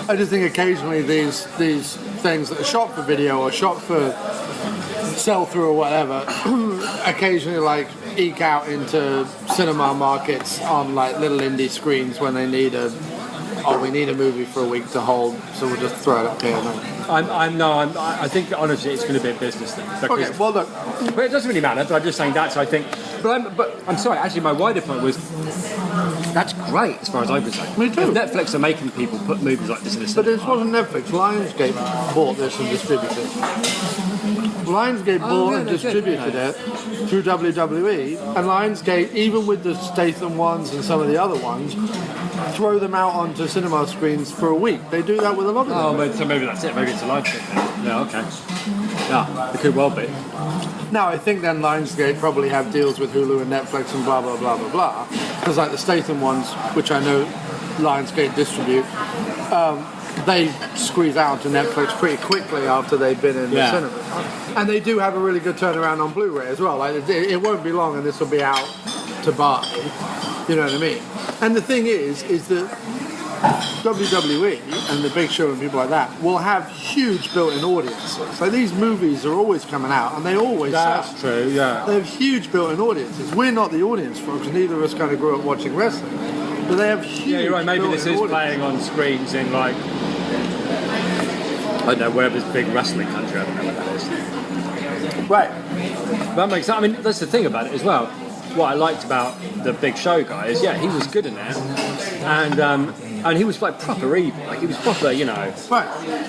occasionally these things that are shot for video or shot for sell-through or whatever, occasionally like eke out into cinema markets on like little indie screens when they need we need a movie for a week to hold, so we'll just throw it up here. I think honestly it's going to be a business thing. Okay, well look, but it doesn't really matter. But I'm just saying that. So I think, but I'm sorry. Actually, my wider point was That's great, as far as I'm concerned. Me too. If Netflix are making people put movies like this in the But cinema. this wasn't Netflix. Lionsgate bought this and distributed it. Lionsgate bought and distributed it through WWE, and Lionsgate, even with the Statham ones and some of the other ones, throw them out onto cinema screens for a week. They do that with a lot of them. Oh, so maybe that's it. Maybe it's a live thing. Yeah, okay. Yeah, it could well be. Now, I think then Lionsgate probably have deals with Hulu and Netflix and blah, blah, blah, blah, blah. Because like the Statham ones, which I know Lionsgate distribute, they squeeze out to Netflix pretty quickly after they've been in the cinema. And they do have a really good turnaround on Blu-ray as well. Like it won't be long and this will be out to buy. You know what I mean? And the thing is that WWE and the Big Show and people like that will have huge built-in audiences. Like these movies are always coming out and they always sell. That's true, yeah. They have huge built-in audiences. We're not the audience folks, neither of us kind of grew up watching wrestling. But they have huge Yeah, you're right. Maybe this is built-in playing on screens in like, I don't know, wherever this big wrestling country, I don't know what that is. Right. That makes sense. I mean, that's the thing about it as well. What I liked about the Big Show guy is, yeah, he was good in it, and he was like proper evil, like he was proper, you know. Right.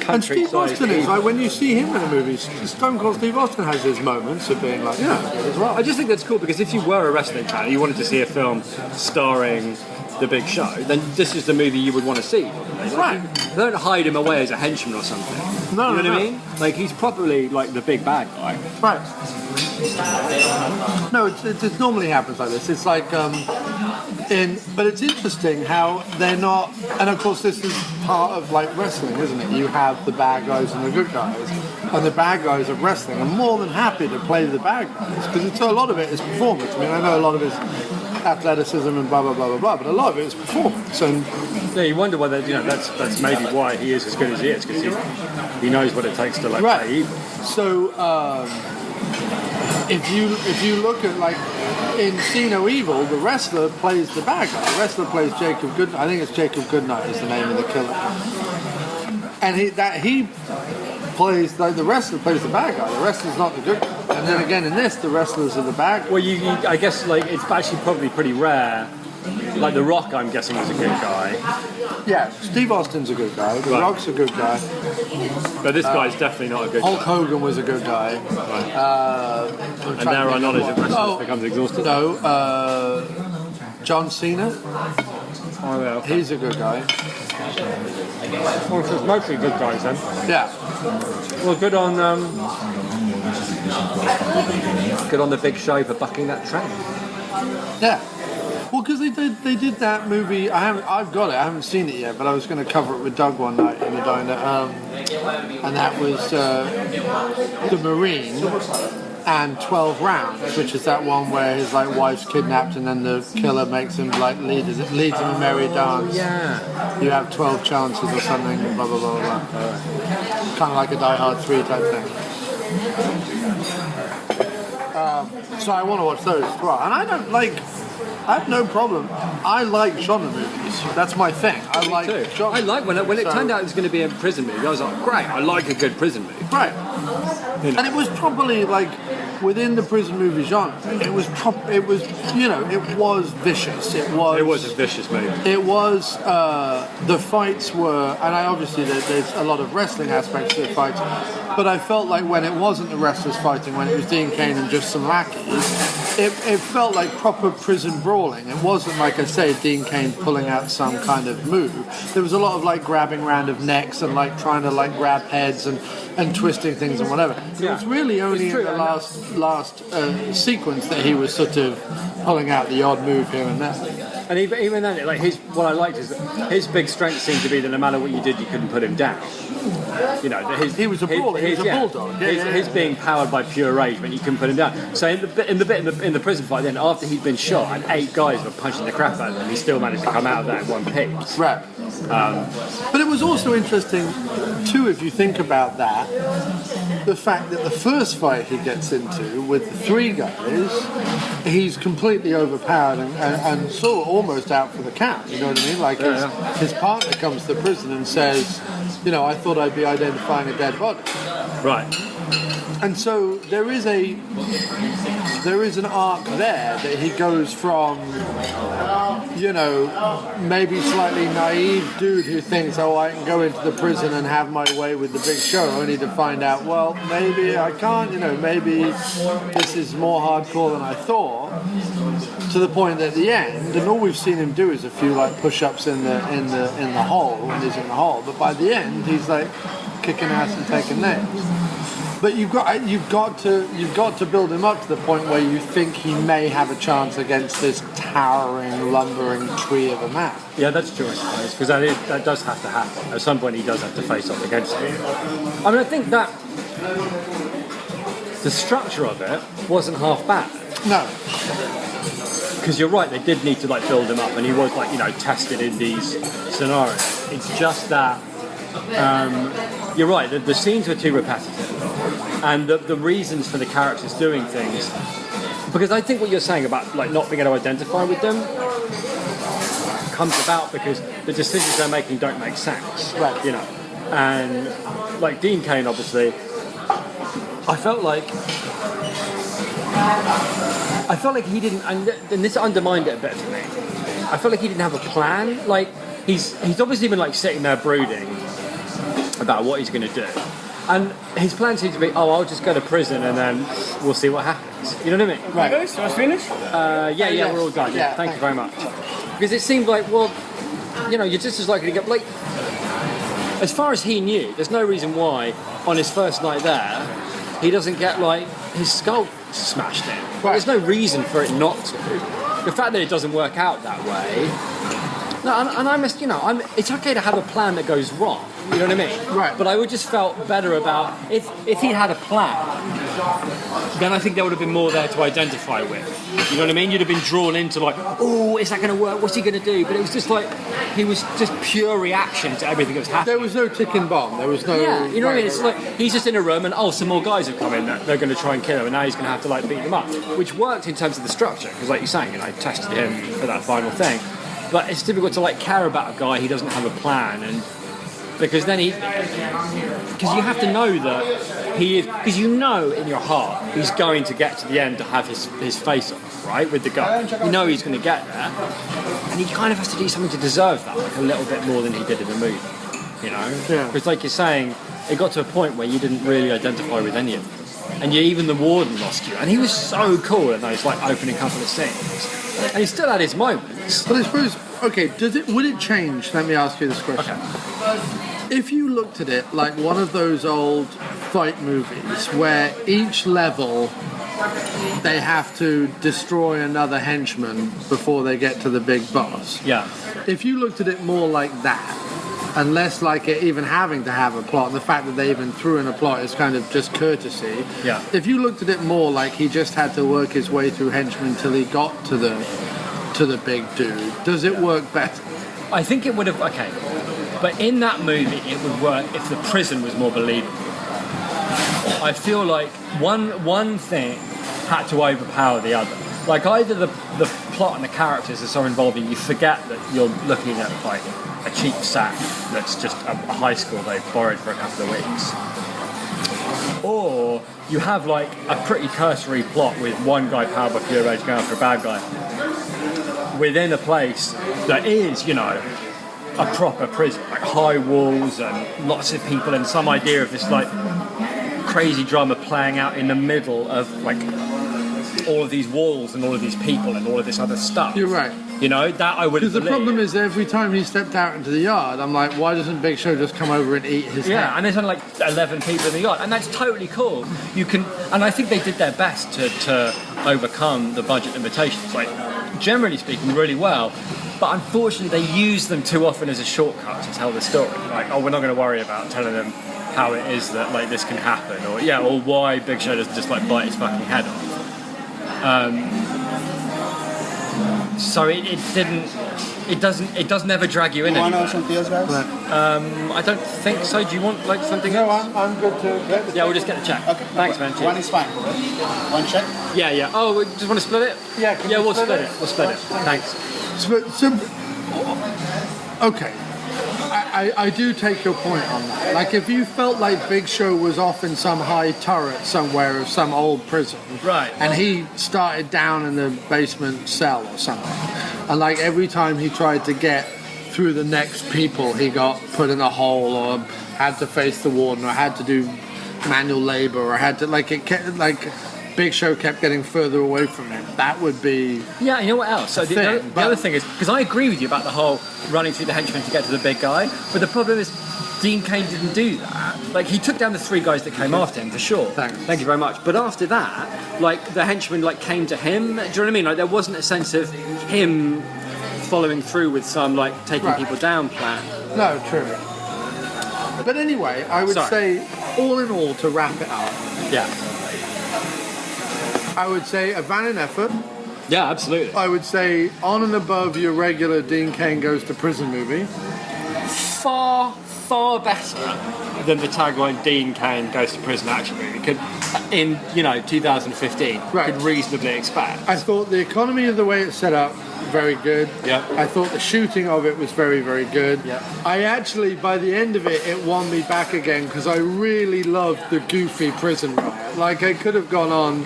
And Steve Countryside Austin is evil. like, when you see him in a movie, Stone Cold Steve Austin has his moments of being like, yeah, good as well. I just think that's cool because if you were a wrestling fan and you wanted to see a film starring the Big Show, then this is the movie you would want to see. Like, Right. They don't hide him away as a henchman or something. No, you know no, what no. I mean? Like he's properly like the big bad guy. Right. No, it normally happens like this. It's like, but it's interesting how they're not, and of course this is part of like wrestling, isn't it? You have the bad guys and the good guys, and the bad guys of wrestling are more than happy to play the bad guys because a lot of it is performance. I mean, I know a lot of it is athleticism and blah blah blah blah blah, but a lot of it is performance. And Yeah, you wonder whether that's maybe why he is as good as he is because he knows what it takes to like right. play evil. So if you look at like in See No Evil, the wrestler plays the bad guy. The wrestler plays Jacob Goodnight. I think it's Jacob Goodnight is the name of the killer. And he plays like the wrestler plays the bad guy. The wrestler's not the good guy. And then again in this, the wrestlers are the bad guy. Well, I guess like it's actually probably pretty rare. Like The Rock, I'm guessing, is a good guy, Yeah, Steve Austin's a good guy. The Right. Rock's a good guy. but this guy's definitely not a good Hulk guy. Hogan was a good guy. And there are knowledge of wrestling becomes exhausted. No, John Cena. Oh, yeah, okay. He's a good guy. Well, so it's mostly good guys then. Yeah. Well, good on the Big Show for bucking that trend. Yeah. Well, because they did that movie. I've got it. I haven't seen it yet, but I was going to cover it with Doug one night in the diner, and that was The Marine and 12 Rounds, which is that one where his like wife's kidnapped and then the killer makes him like leads him a merry dance. Yeah. You have 12 chances or something. Blah blah blah blah. Kind of like a Die Hard 3 type thing. So I want to watch those as well, and I have no problem. I like genre movies. That's my thing. I like Too. genre. I like when it turned out it was going to be a prison movie. I was like, great. I like a good prison movie. Right. And it was probably like within the prison movie genre. It was it was vicious. It was a vicious movie. It was the fights were, and I obviously there's a lot of wrestling aspects to the fights, but I felt like when it wasn't the wrestlers fighting, when it was Dean Cain and just some lackeys, it felt like proper prison brawling. It wasn't like I say Dean Cain pulling out some kind of move. There was a lot of like grabbing round of necks and like trying to like grab heads and twisting things and whatever. It was really only true, in the last sequence that he was sort of pulling out the odd move here and there. And even then, like what I liked is that his big strength seemed to be that no matter what you did, you couldn't put him down. You know, He was a brawler. He was a bulldog. His being powered by pure rage meant you couldn't put him down. So in the prison fight, then after he'd been shot and 8 guys were punching the crap out of him, he still managed to come out of that in one piece. Right. But it was also interesting too, if you think about that, the fact that the first fight he gets into with the 3 guys, he's completely overpowered and sort of almost out for the count. You know what I mean? Like his partner comes to the prison and says, I thought I'd be identifying a dead body. Right. And so there is an arc there that he goes from, maybe slightly naive dude who thinks, oh, I can go into the prison and have my way with the Big Show, only to find out, well, maybe I can't, maybe this is more hardcore than I thought, to the point that at the end, and all we've seen him do is a few like push-ups in the hole when he's in the hole, but by the end he's like kicking ass and taking names. But you've got to build him up to the point where you think he may have a chance against this towering, lumbering tree of a man. Yeah, that's true, I suppose, because that does have to happen. At some point, he does have to face off against him. I mean, I think that the structure of it wasn't half bad. No. Because you're right, they did need to build him up, and he was tested in these scenarios. It's just that you're right. The scenes were too repetitive, and the reasons for the characters doing things. Because I think what you're saying about not being able to identify with them comes about because the decisions they're making don't make sense. Right. And Dean Cain, obviously, I felt like he didn't, and this undermined it a bit for me. I felt like he didn't have a plan. He's obviously been sitting there brooding about what he's going to do, and his plan seems to be, I'll just go to prison and then we'll see what happens. You know what I mean? Right. Guys, so I finished? Yeah, we're all done. Yeah, thank you very much. Because it seemed you're just as likely to get as far as he knew, there's no reason why on his first night there he doesn't get his skull smashed in. Right. There's no reason for it not to. The fact that it doesn't work out that way. No, and it's okay to have a plan that goes wrong. You know what I mean? Right. But I would just felt better about if he had a plan, then I think there would have been more there to identify with. You know what I mean? You'd have been drawn into oh, is that going to work? What's he going to do? But it was just he was just pure reaction to everything that was happening. There was no ticking bomb. There was no. Yeah, you know what I mean? It's he's just in a room and some more guys have come in there. They're going to try and kill him, and now he's going to have to beat them up, which worked in terms of the structure because, like you're saying, I tested him for that final thing. But it's difficult to care about a guy who doesn't have a plan, and because then because you have to know that he is, because in your heart he's going to get to the end to have his face off, right, with the gun. You know he's going to get there, and he kind of has to do something to deserve that, a little bit more than he did in the movie. Yeah. Because like you're saying, it got to a point where you didn't really identify with any of them, and even the warden lost you, and he was so cool in those opening couple of scenes. And he still had his moments. But I suppose, would it change? Let me ask you this question. Okay. If you looked at it like one of those old fight movies where each level they have to destroy another henchman before they get to the big boss. Yeah. If you looked at it more like that, and less like it even having to have a plot, and the fact that they even threw in a plot is kind of just courtesy. Yeah. If you looked at it more like he just had to work his way through henchmen till he got to the big dude, does it work better? I think it would have. Okay, but in that movie, it would work if the prison was more believable. I feel like one thing had to overpower the other. Either the plot and the characters are so involving, you forget that you're looking at a cheap sack that's just a high school they borrowed for a couple of weeks, or you have a pretty cursory plot with one guy powered by pure rage going after a bad guy within a place that is a proper prison, high walls and lots of people, and some idea of this crazy drama playing out in the middle of all of these walls and all of these people and all of this other stuff. You're right. That I would have Because the problem is every time he stepped out into the yard, I'm like, why doesn't Big Show just come over and eat his head? Yeah, and there's only 11 people in the yard, and that's totally cool. You can, and I think they did their best to overcome the budget limitations. Generally speaking, really well. But unfortunately, they use them too often as a shortcut to tell the story. We're not going to worry about telling them how it is that this can happen, or why Big Show doesn't just bite his fucking head off. So it doesn't ever drag you in. You want to know something else, guys? I don't think so. Do you want something else? No, I'm good to get the Yeah, we'll just get the check. Okay. Thanks, man. Cheers. One is fine. One check? Yeah. Oh, we just want to split it? Yeah, can we we'll split split it? it. We'll split it. Thanks. okay. I do take your point on that. Like, if you felt like Big Show was off in some high turret somewhere of some old prison, Right. and he started down in the basement cell or something, and like every time he tried to get through the next people, he got put in a hole or had to face the warden or had to do manual labor or had to Big Show kept getting further away from him. That would be Yeah, you know what else? So the other thing is, because I agree with you about the whole running through the henchmen to get to the big guy, but the problem is Dean Cain didn't do that. Like, he took down the 3 guys that came after him, for sure. Thanks. Thank you very much. But after that, like, the henchmen, like, came to him. Do you know what I mean? Like, there wasn't a sense of him following through with some, like, taking people down plan. no true. But anyway, I would say, all in all, to wrap it up, Yeah. I would say a valiant effort. Yeah, absolutely. I would say on and above your regular Dean Cain goes to prison movie. Far, far better than the tagline Dean Cain goes to prison action movie could, in, 2015, Right. could reasonably expect. I thought the economy of the way it's set up, very good. Yeah. I thought the shooting of it was very, very good. Yeah. I actually, by the end of it, it won me back again because I really loved the goofy prison riot. Like, I could have gone on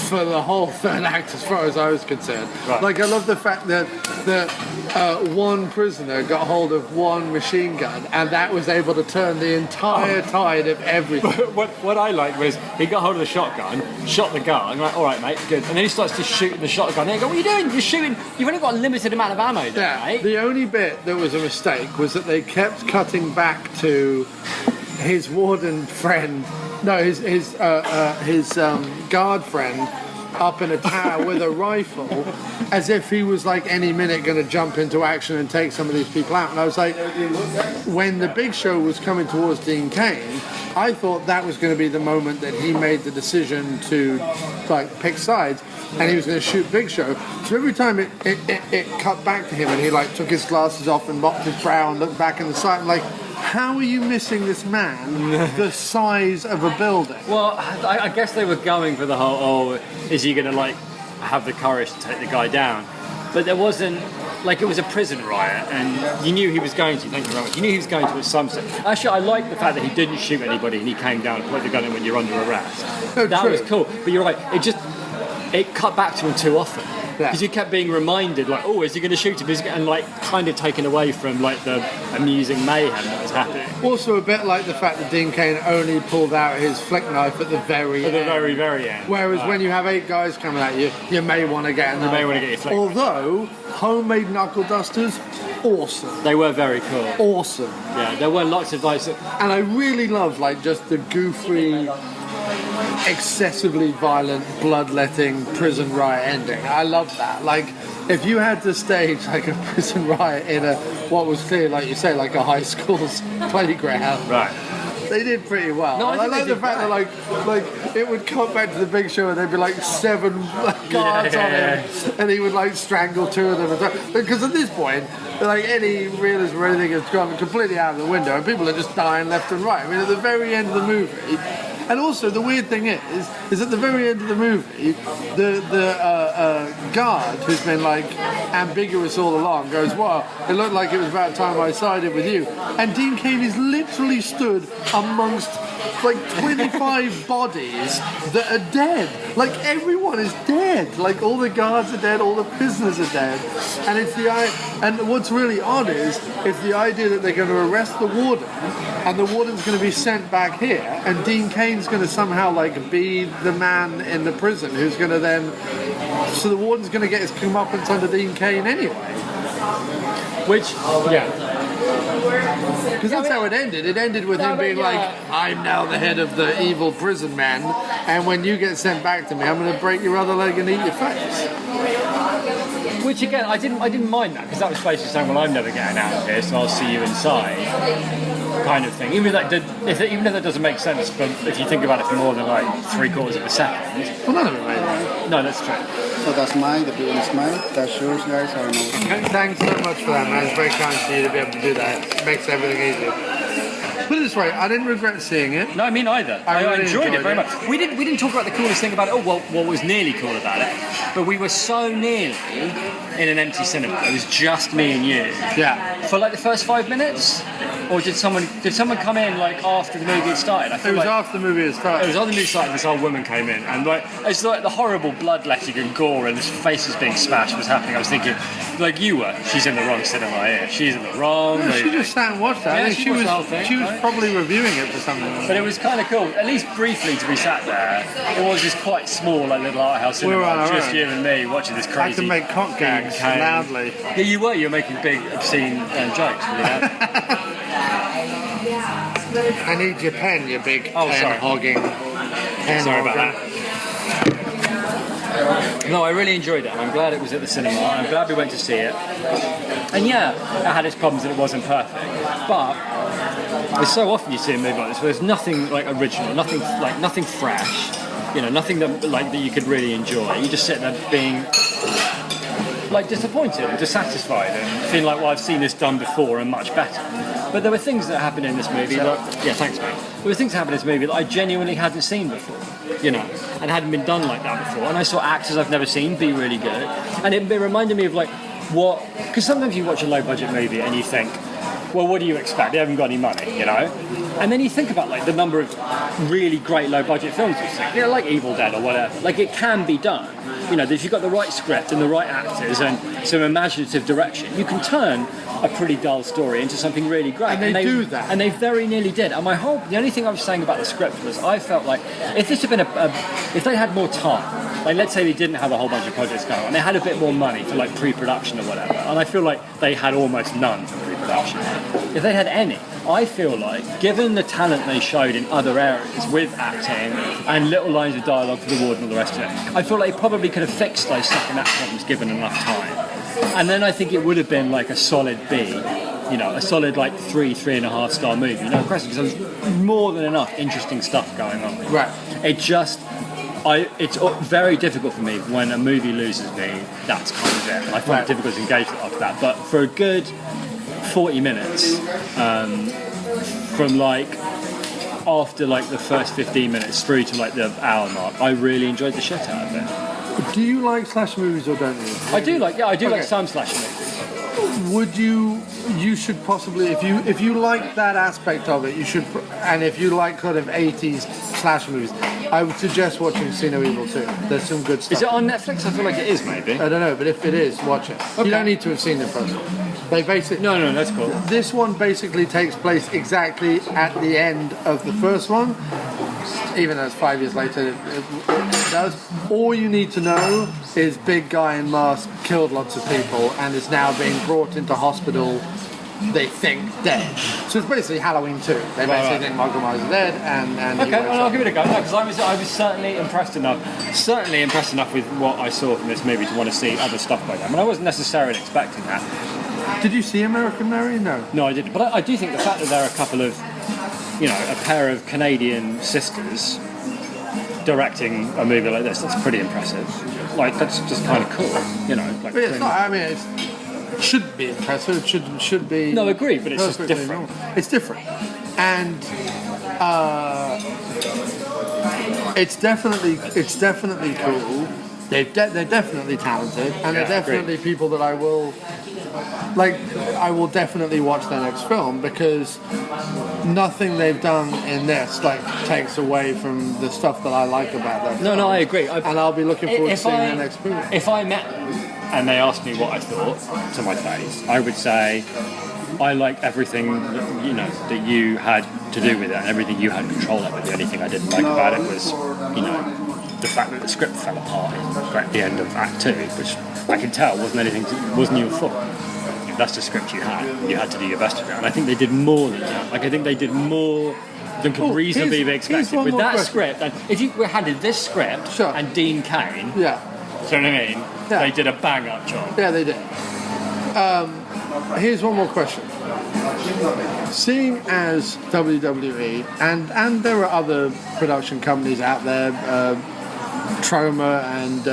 for the whole third act as far as I was concerned. Right. Like, I love the fact that one prisoner got hold of one machine gun and that was able to turn the entire tide of everything. What I liked was he got hold of the shotgun, shot the guy, and I'm like, all right, mate, good. And then he starts to shoot the shotgun. And I go, what are you doing? You're shooting. You've only got a limited amount of ammo there, Yeah, mate. the only bit that was a mistake was that they kept cutting back to his warden friend, his guard friend up in a tower with a rifle, as if he was like any minute going to jump into action and take some of these people out. And I was like, when the Big Show was coming towards Dean Cain, I thought that was going to be the moment that he made the decision to like pick sides, and he was going to shoot Big Show. So every time it cut back to him, and he like took his glasses off and mopped his brow and looked back in the sight, I'm like, how are you missing this man the size of a building? Well, I guess they were going for the whole, is he going to, like, have the courage to take the guy down? But there wasn't, like, it was a prison riot, and you knew he was going to, thank you very much, you knew he was going to at some stage. Actually, I like the fact that he didn't shoot anybody and he came down and put the gun in when you're under arrest. Oh, that true. was cool, but you're right, it cut back to him too often. Because you kept being reminded, like, oh, is he going to shoot him? And, like, kind of taken away from, like, the amusing mayhem that was happening. Also a bit like the fact that Dean Cain only pulled out his flick knife at the very At end. the very, very end. Whereas when you have 8 guys coming at you, you may want to get another. may want to get your flick knife. Although, homemade knuckle dusters, awesome. They were very cool. Awesome. Yeah, there were lots of, like... And I really love, like, just the goofy, excessively violent, bloodletting prison riot ending. I love that. Like, if you had to stage like a prison riot in what was clear, like you say, like a high school's playground, Right. they did pretty well. No, I And think I like they the did fact that like it would cut back to the Big Show and there'd be like 7 guards on him, and he would like strangle 2 of them. And stuff. Because at this point, like any realism or anything has gone completely out of the window, and people are just dying left and right. I mean, at the very end of the movie. And also, the weird thing is at the very end of the movie, the guard who's been like ambiguous all along goes, "Well, it looked like it was about time I sided with you." And Dean Cain is literally stood amongst like 25 bodies that are dead. Like everyone is dead. Like all the guards are dead, all the prisoners are dead. And it's and what's really odd is it's the idea that they're going to arrest the warden, and the warden's going to be sent back here, and Dean Cain's going to somehow like be the man in the prison who's going to then. So the warden's going to get his comeuppance under Dean Cain anyway. Which, yeah. Because that's how it ended. It ended with him being like, "I'm now the head of the evil prison man, and when you get sent back to me, I'm going to break your other leg and eat your face." Which again, I didn't mind that, because that was basically saying, well, I'm never getting out of here, so I'll see you inside, kind of thing. Even if that doesn't make sense, but if you think about it for more than like 3/4 of a second. Well, none of it made. No, that's true. So that's mine, the big one is mine. That's yours, guys. I don't know. Thanks so much for that, man. It's very kind of you to be able to do that. It makes everything easier. Put it this way, I didn't regret seeing it. No, me neither. I really enjoyed it very enjoyed much. We didn't talk about the coolest thing about it. Oh, well, what was nearly cool about it? But we were so nearly in an empty cinema. It was just me and you. Yeah. For like the first 5 minutes, or did someone come in like after the movie had started? I It feel was like after the movie had started. it was after the movie started. This old woman came in, and like it's like the horrible bloodletting and gore and his faces being smashed was happening. I was thinking, like you were, she's in the wrong cinema here. She's in the wrong. No, she movie. just sat and watched that. Yeah, I think she watched the whole thing, she was right? probably reviewing it for something. But it was kind of cool, at least briefly, to be sat there. It was just quite small, like little art house cinema. We were on our Just own. you and me watching this I crazy. can make cock gags cane. loudly. Yeah, you were. You were making big, obscene jokes. You know? I need your pen, you big Oh, pen sorry. hogging. Pen Sorry about hogger. that. No, I really enjoyed it. I'm glad it was at the cinema. I'm glad we went to see it. And yeah, it had its problems and it wasn't perfect. But it's so often you see a movie like this where there's nothing like original, nothing fresh. You know, nothing that you could really enjoy. You just sit there being like disappointed and dissatisfied and feeling like, well, I've seen this done before and much better. But there were things that happened in this movie thanks mate. There were things that happened in this movie that I genuinely hadn't seen before, you know, and hadn't been done like that before. And I saw actors I've never seen be really good. And it reminded me of like what, because sometimes you watch a low budget movie and you think, well, what do you expect? They haven't got any money, you know? And then you think about like the number of really great low budget films you've seen, you know, like Evil Dead or whatever. Like it can be done. You know, if you've got the right script and the right actors and some imaginative direction, you can turn a pretty dull story into something really great. And they do that. And they very nearly did. And the only thing I was saying about the script was I felt like if this had been if they had more time, like let's say they didn't have a whole bunch of projects going on, they had a bit more money for like pre-production or whatever, and I feel like they had almost none for pre-production. If they had any, I feel like, given the talent they showed in other areas with acting and little lines of dialogue for the ward and all the rest of it, I feel like they probably could have fixed those second act problems given enough time. And then I think it would have been like a solid B, you know, a solid like 3.5 star movie. No question, because there's more than enough interesting stuff going on. Right. It's very difficult for me when a movie loses me. That's kind of it. I find it difficult to engage after that. But for a good 40 minutes, from like after like the first 15 minutes through to like the hour mark, I really enjoyed the shit out of it. Do you like slasher movies or don't you? I do like Okay. some slasher movies. Would you should possibly, if you like that aspect of it, you should, and if you like kind of 80s slasher movies, I would suggest watching See No Evil 2. There's some good stuff. Is it on Netflix? I feel like it is, maybe. I don't know, but if it is, watch it. Okay. You don't need to have seen the first one. They basically No, that's cool. This one basically takes place exactly at the end of the first one, even though it's 5 years later. It does. All you need to know is big guy in mask killed lots of people and is now being brought into hospital. They think dead. So it's basically Halloween 2. They basically think Michael Myers is dead, and he Okay, wakes well, I'll up. give it a go. No, because I was certainly impressed enough with what I saw from this movie to want to see other stuff by them. And I wasn't necessarily expecting that. Did you see American Mary? No. No, I didn't. But I do think the fact that there are a couple of, you know, a pair of Canadian sisters directing a movie like this, that's pretty impressive. Like, that's just kind of cool, you know. Like, But it's not. I mean, it should be impressive. It should be. No, I agree, but it's just perfectly different. normal. It's different, and it's definitely cool. They're definitely talented, and they're definitely people that I will definitely watch their next film, because nothing they've done in this takes away from the stuff that I like about them. No, I agree. And I'll be looking forward to seeing their next movie. If I met them and they asked me what I thought to my face, I would say I like everything that you had to do with it and everything you had control over. The only thing I didn't like about it was, the fact that the script fell apart at the end of Act 2, which I can tell wasn't your fault. That's the script you had. You had to do your best with it, and I think they did more than that. Like, I think they did more than could reasonably be expected with that script. And if you were handed this script and Dean Cain, yeah, do you know what I mean? Yeah. They did a bang-up job. Yeah, they did. Here's one more question. Seeing as WWE and there are other production companies out there, Troma and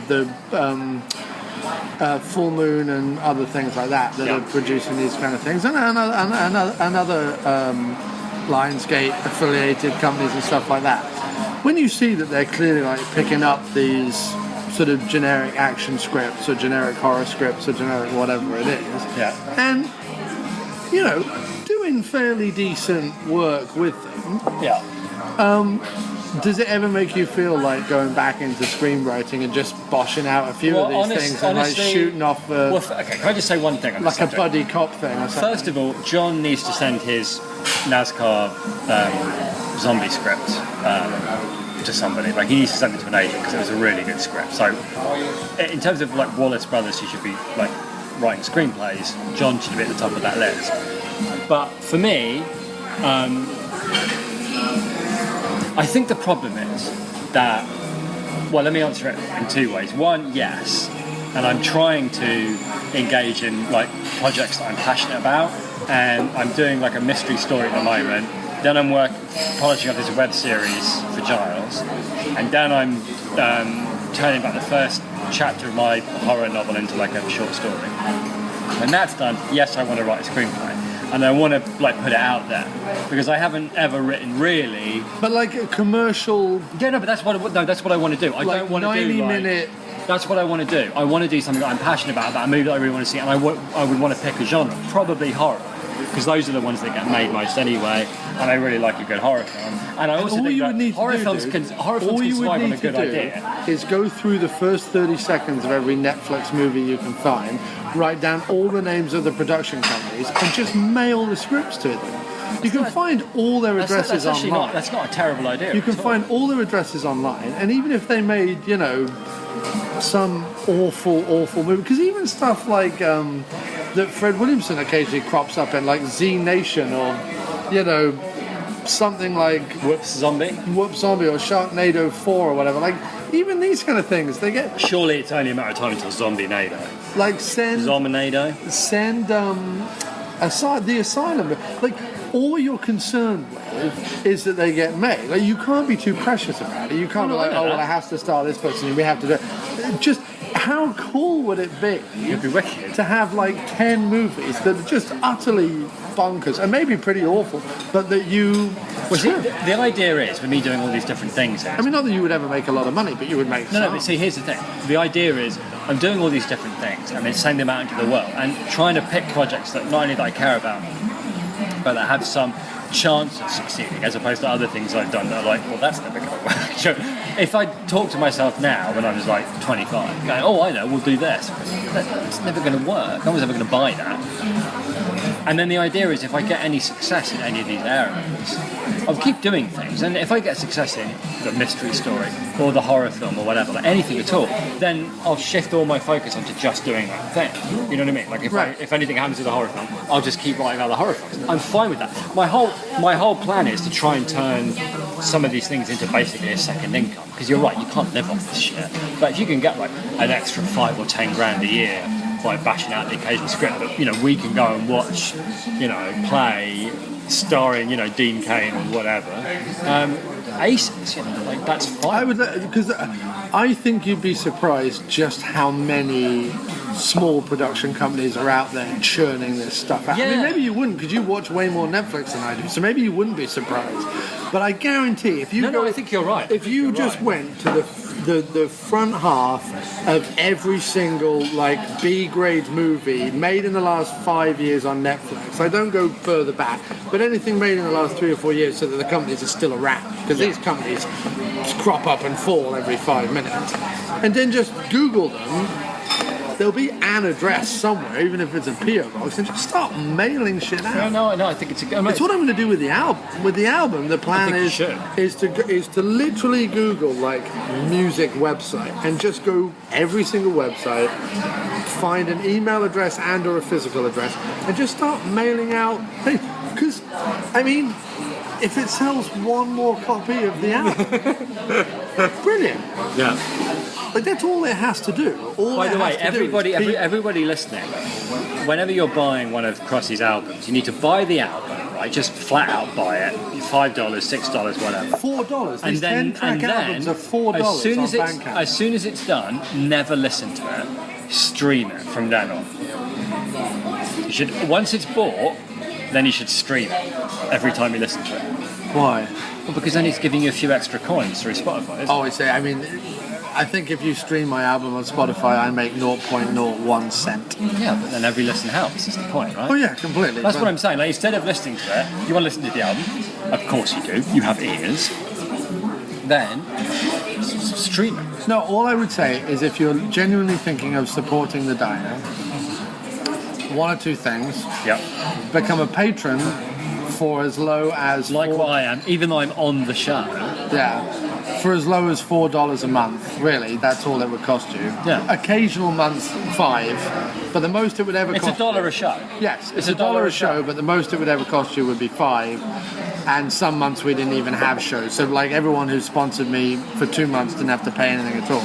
the Full Moon and other things like that are producing these kind of things, and other Lionsgate affiliated companies and stuff like that. When you see that they're clearly like picking up these sort of generic action scripts or generic horror scripts or generic whatever it is, and doing fairly decent work with them, does it ever make you feel like going back into screenwriting and just boshing out a few of these things and like shooting off okay, can I just say one thing on like this a buddy cop thing or something? First of all, John needs to send his NASCAR zombie script to somebody. Like, he needs to send it to an agent because it was a really good script. So in terms of like Wallace brothers who should be like writing screenplays, John should be at the top of that list. But for me, I think the problem is that, well, let me answer it in two ways. One, yes, and I'm trying to engage in like projects that I'm passionate about, and I'm doing like a mystery story at the moment. Then I'm polishing up this web series for Giles, and then I'm turning back the first chapter of my horror novel into like a short story. When that's done, yes, I want to write a screenplay. And I want to like put it out there because I haven't ever written really. But like a commercial. Yeah, no, but that's what I want to do. I don't want to do 90-minute. That's what I want to do. I want to do something that I'm passionate about a movie that I really want to see, and I would want to pick a genre, probably horror, because those are the ones that get made most anyway. And I really like a good horror film. And I also think that horror films can survive on a good idea. Is go through the first 30 seconds of every Netflix movie you can find, write down all the names of the production companies, and just mail the scripts to them. You can find all their addresses online. That's not a terrible idea. You can find all their addresses online, and even if they made, some awful movie, because even stuff like that Fred Williamson occasionally crops up in, like Z Nation or, something like Whoops Zombie or Sharknado 4 or whatever. Like, even these kind of things, they get. Surely it's only a matter of time until Zombie-nado. Like send the Asylum. Like, all you're concerned with is that they get made. Like, you can't be too precious about it. You can't be like, I have to star this person and we have to do it. Just how cool would it be? It'd be wicked to have like 10 movies that are just utterly bonkers and maybe pretty awful, but that you. Well, see, the idea is with me doing all these different things. I mean, not that you would ever make a lot of money, but you would make. No, but see, here's the thing. The idea is I'm doing all these different things and then sending them out into the world and trying to pick projects that not only that I care about, but that have some chance of succeeding, as opposed to other things I've done that are like, well, that's never going to work. So if I talk to myself now when I was like 25, going, oh, I know, we'll do this, it's never going to work. No one's ever going to buy that. And then the idea is if I get any success in any of these areas, I'll keep doing things. And if I get success in the mystery story or the horror film or whatever, like anything at all, then I'll shift all my focus onto just doing that thing. You know what I mean? Like if anything happens with a horror film, I'll just keep writing other horror films. I'm fine with that. My whole plan is to try and turn some of these things into basically a second income. Because you're right, you can't live off this shit. But if you can get like an extra 5 or 10 grand a year by bashing out the occasional script that we can go and watch, play starring Dean Cain or whatever, aces, like that's fine. I would, because I think you'd be surprised just how many small production companies are out there churning this stuff out. I mean, maybe you wouldn't because you watch way more Netflix than I do, so maybe you wouldn't be surprised. But I guarantee if you I think you're right. If you just went to the front half of every single like B-grade movie made in the last 5 years on Netflix, I don't go further back, but anything made in the last 3 or 4 years, so that the companies are still around, because these companies crop up and fall every 5 minutes, and then just Google them. There'll be an address somewhere, even if it's a P.O. box, and just start mailing shit out. No, I think it's a good. It's what I'm going to do with the album. With the album, the plan is to literally Google like music website and just go every single website, find an email address and or a physical address, and just start mailing out things. Because, I mean, if it sells one more copy of the album, brilliant. Yeah. Like, that's all it has to do. By the way, everybody listening, whenever you're buying one of Crossy's albums, you need to buy the album, right? Just flat out buy it. $5, $6, whatever. $4. These 10-track albums are $4 on Bandcamp. As soon as it's done, never listen to it. Stream it from then on. You should, once it's bought, then you should stream it every time you listen to it. Why? Well, because then it's giving you a few extra coins through Spotify, isn't Oh, I mean, I think if you stream my album on Spotify, I make 0.01 cent. it? Yeah, but then every listen helps, is the point, right? Oh yeah, completely. That's what I'm saying. Like, instead of listening to it, you want to listen to the album. Of course you do. You have ears. Then stream it. No, all I would say is if you're genuinely thinking of supporting the diner, one or two things. Yep. Become a patron for as low as Like what I am, even though I'm on the show. for as low as $4 a month. Really, that's all it would cost you. Yeah. Occasional months $5, but the most it would ever It's cost. $1 a show. Yes, it's $1 a show, but the most it would ever cost you would be $5. And some months we didn't even have shows. So like everyone who sponsored me for 2 months didn't have to pay anything at all.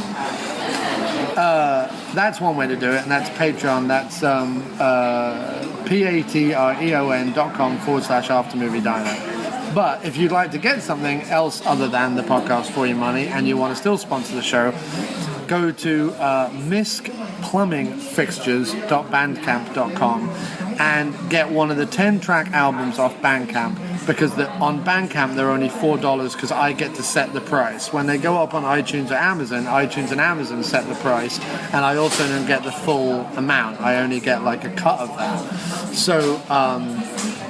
That's one way to do it, and that's Patreon. That's patreon.com/aftermoviediner. But if you'd like to get something else other than the podcast for your money, and you want to still sponsor the show, go to miskplumbingfixtures.bandcamp.com and get one of the 10-track albums off Bandcamp, because on Bandcamp they're only $4 because I get to set the price. When they go up on iTunes or Amazon, iTunes and Amazon set the price, and I also don't get the full amount. I only get like a cut of that. So,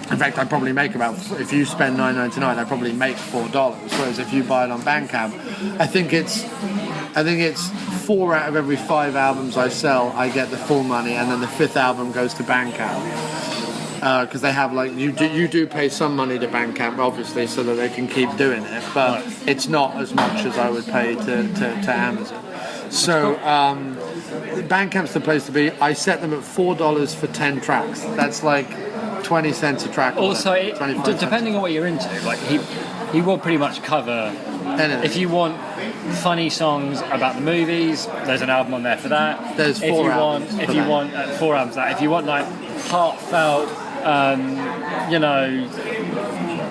in fact, I probably make if you spend $9.99, I probably make $4. Whereas if you buy it on Bandcamp, I think it's 4 out of every 5 albums I sell, I get the full money, and then the 5th album goes to Bandcamp. Because they have you do pay some money to Bandcamp, obviously, so that they can keep doing it, but it's not as much as I would pay to Amazon. So Bandcamp's the place to be. I set them at $4 for 10 tracks. That's like 20 cents a track. Also, depending on what you're into, like he will pretty much cover anything. If you want funny songs about the movies, there's an album on there for that. There's 4 albums. If you want 4 albums for that. If you want like heartfelt,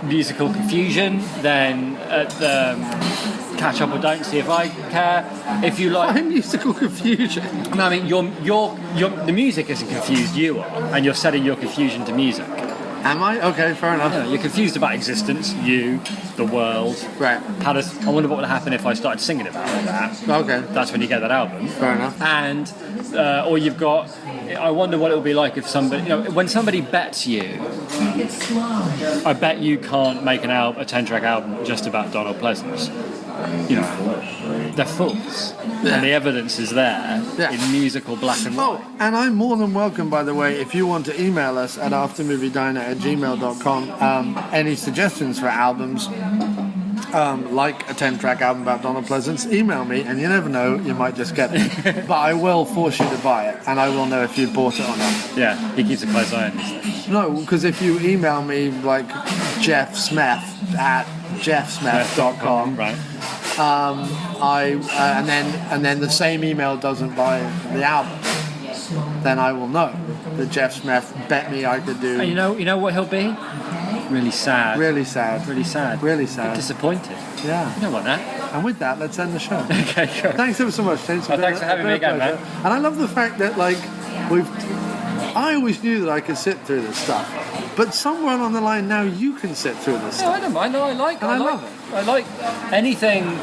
musical confusion, then at the Catch Up or Don't See If I Care. If you like musical confusion. No, I mean the music isn't confused, you are, and you're setting your confusion to music. Am I? Okay, fair enough. Yeah, you're confused about existence, you, the world. Right. I wonder what would happen if I started singing about that. Okay. That's when you get that album. Fair enough. And or you've got. I wonder what it would be like if somebody, when somebody bets you. I bet you can't make a 10-track album just about Donald Pleasance. They're fools. Yeah. And the evidence is there in musical black and white. Oh, and I'm more than welcome, by the way, if you want to email us at aftermoviediner@gmail.com, any suggestions for albums, like a 10-track album about Donald Pleasance, email me, and you never know, you might just get it. But I will force you to buy it, and I will know if you bought it or not. Yeah, he keeps a close eye on these things. No, because if you email me, like Jeff Smith at jeffsmith.com, right. And then the same email doesn't buy the album, then I will know that Jeff Smith bet me I could do. And you know what he'll be? Really sad. Really sad. Really sad. Really sad. Disappointed. Yeah. You don't want that. And with that, let's end the show. Okay, sure. Thanks ever so much, James. Thanks for having me again, man. And I love the fact that I always knew that I could sit through this stuff, but somewhere along the line now you can sit through this stuff. I don't mind. No, I love it. I like anything.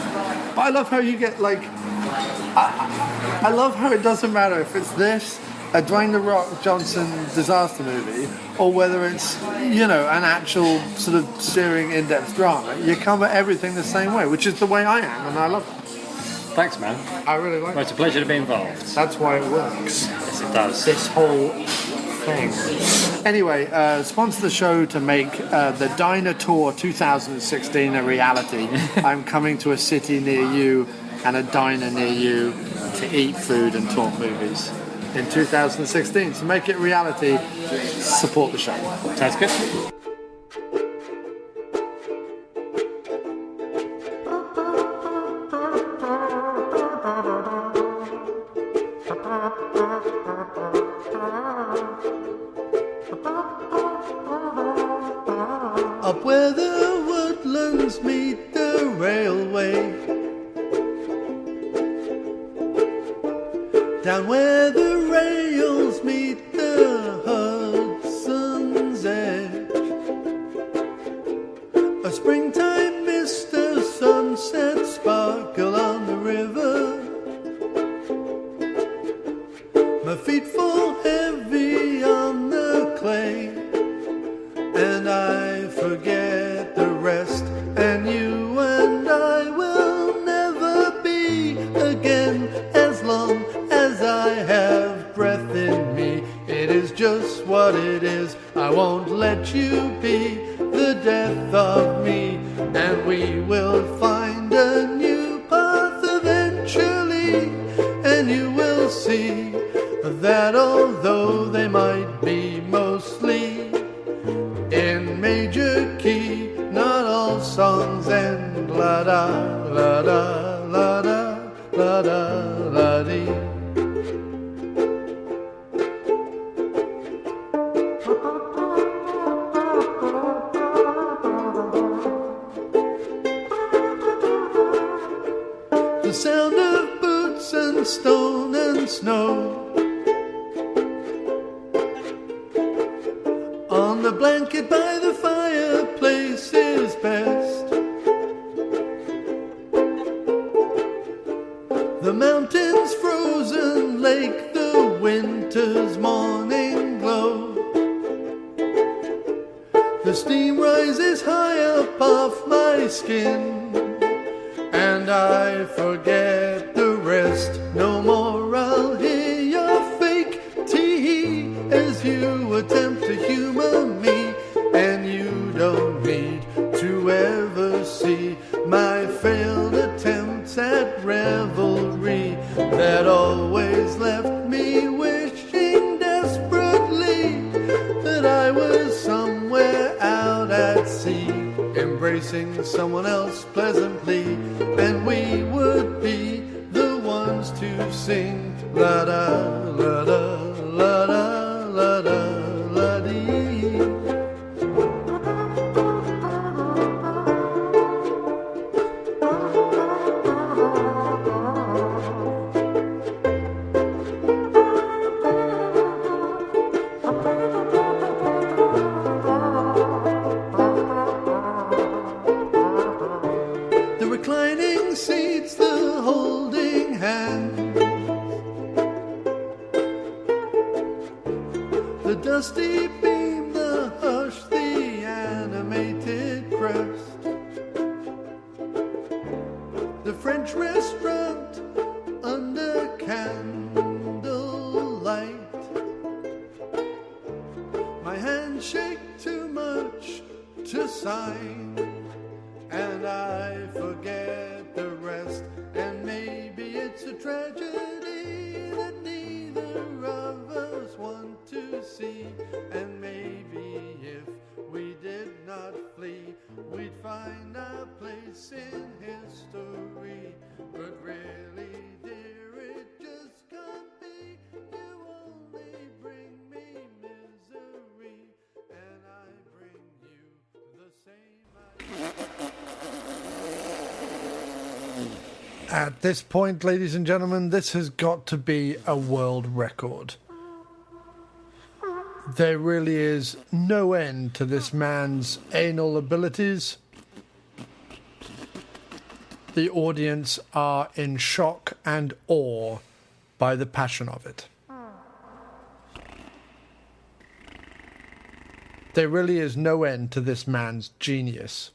But I love how you get I love how it doesn't matter if it's this, a Dwayne The Rock Johnson disaster movie, or whether it's an actual sort of searing in-depth drama. You come at everything the same way, which is the way I am, and I love it. Thanks, man. I really like it. It's a pleasure to be involved. That's why it works. Yes, it does. This whole thing. Anyway, sponsor the show to make the Diner Tour 2016 a reality. I'm coming to a city near you and a diner near you to eat food and talk movies in 2016. So make it reality. Support the show. Sounds good. Up where the woodlands meet the railway, down where the rails meet the Hudson's edge, springtime mist, a sunset sparkle on the river. My feet fall heavy on the clay, and I forget the rest. And you and I will never be again as long as I have breath in me. It is just what it is. I won't let you be the death of me. And we will find a new path eventually. And you will see that although they might be mostly in major key, not all songs end la da la da la da la da la dee. The sound of boots and stone and snow on the blanket by the fireplace is best. The mountains frozen lake, the winter's morning glow. The steam rises high up off my skin, and I forget the rest. No more I'll hear your fake tee as you attempt to humor me. And you don't need to ever see my failed attempts at revelry that always left me wishing desperately that I was somewhere out at sea, embracing someone else pleasantly, and we would be the ones to sing la da la da la da la da la dee. The reclining seats, the holding hands, the dusty beam, the hush, the animated crest, the French restaurant under candlelight. My hands shake too much to sign, and I forget the rest. And maybe it's a tragedy that neither of us want to see. And maybe if we did not flee, we'd find our place in history. But really, dear, it just can't be. You only bring me misery, and I bring you the same. At this point, ladies and gentlemen, this has got to be a world record. There really is no end to this man's anal abilities. The audience are in shock and awe by the passion of it. There really is no end to this man's genius.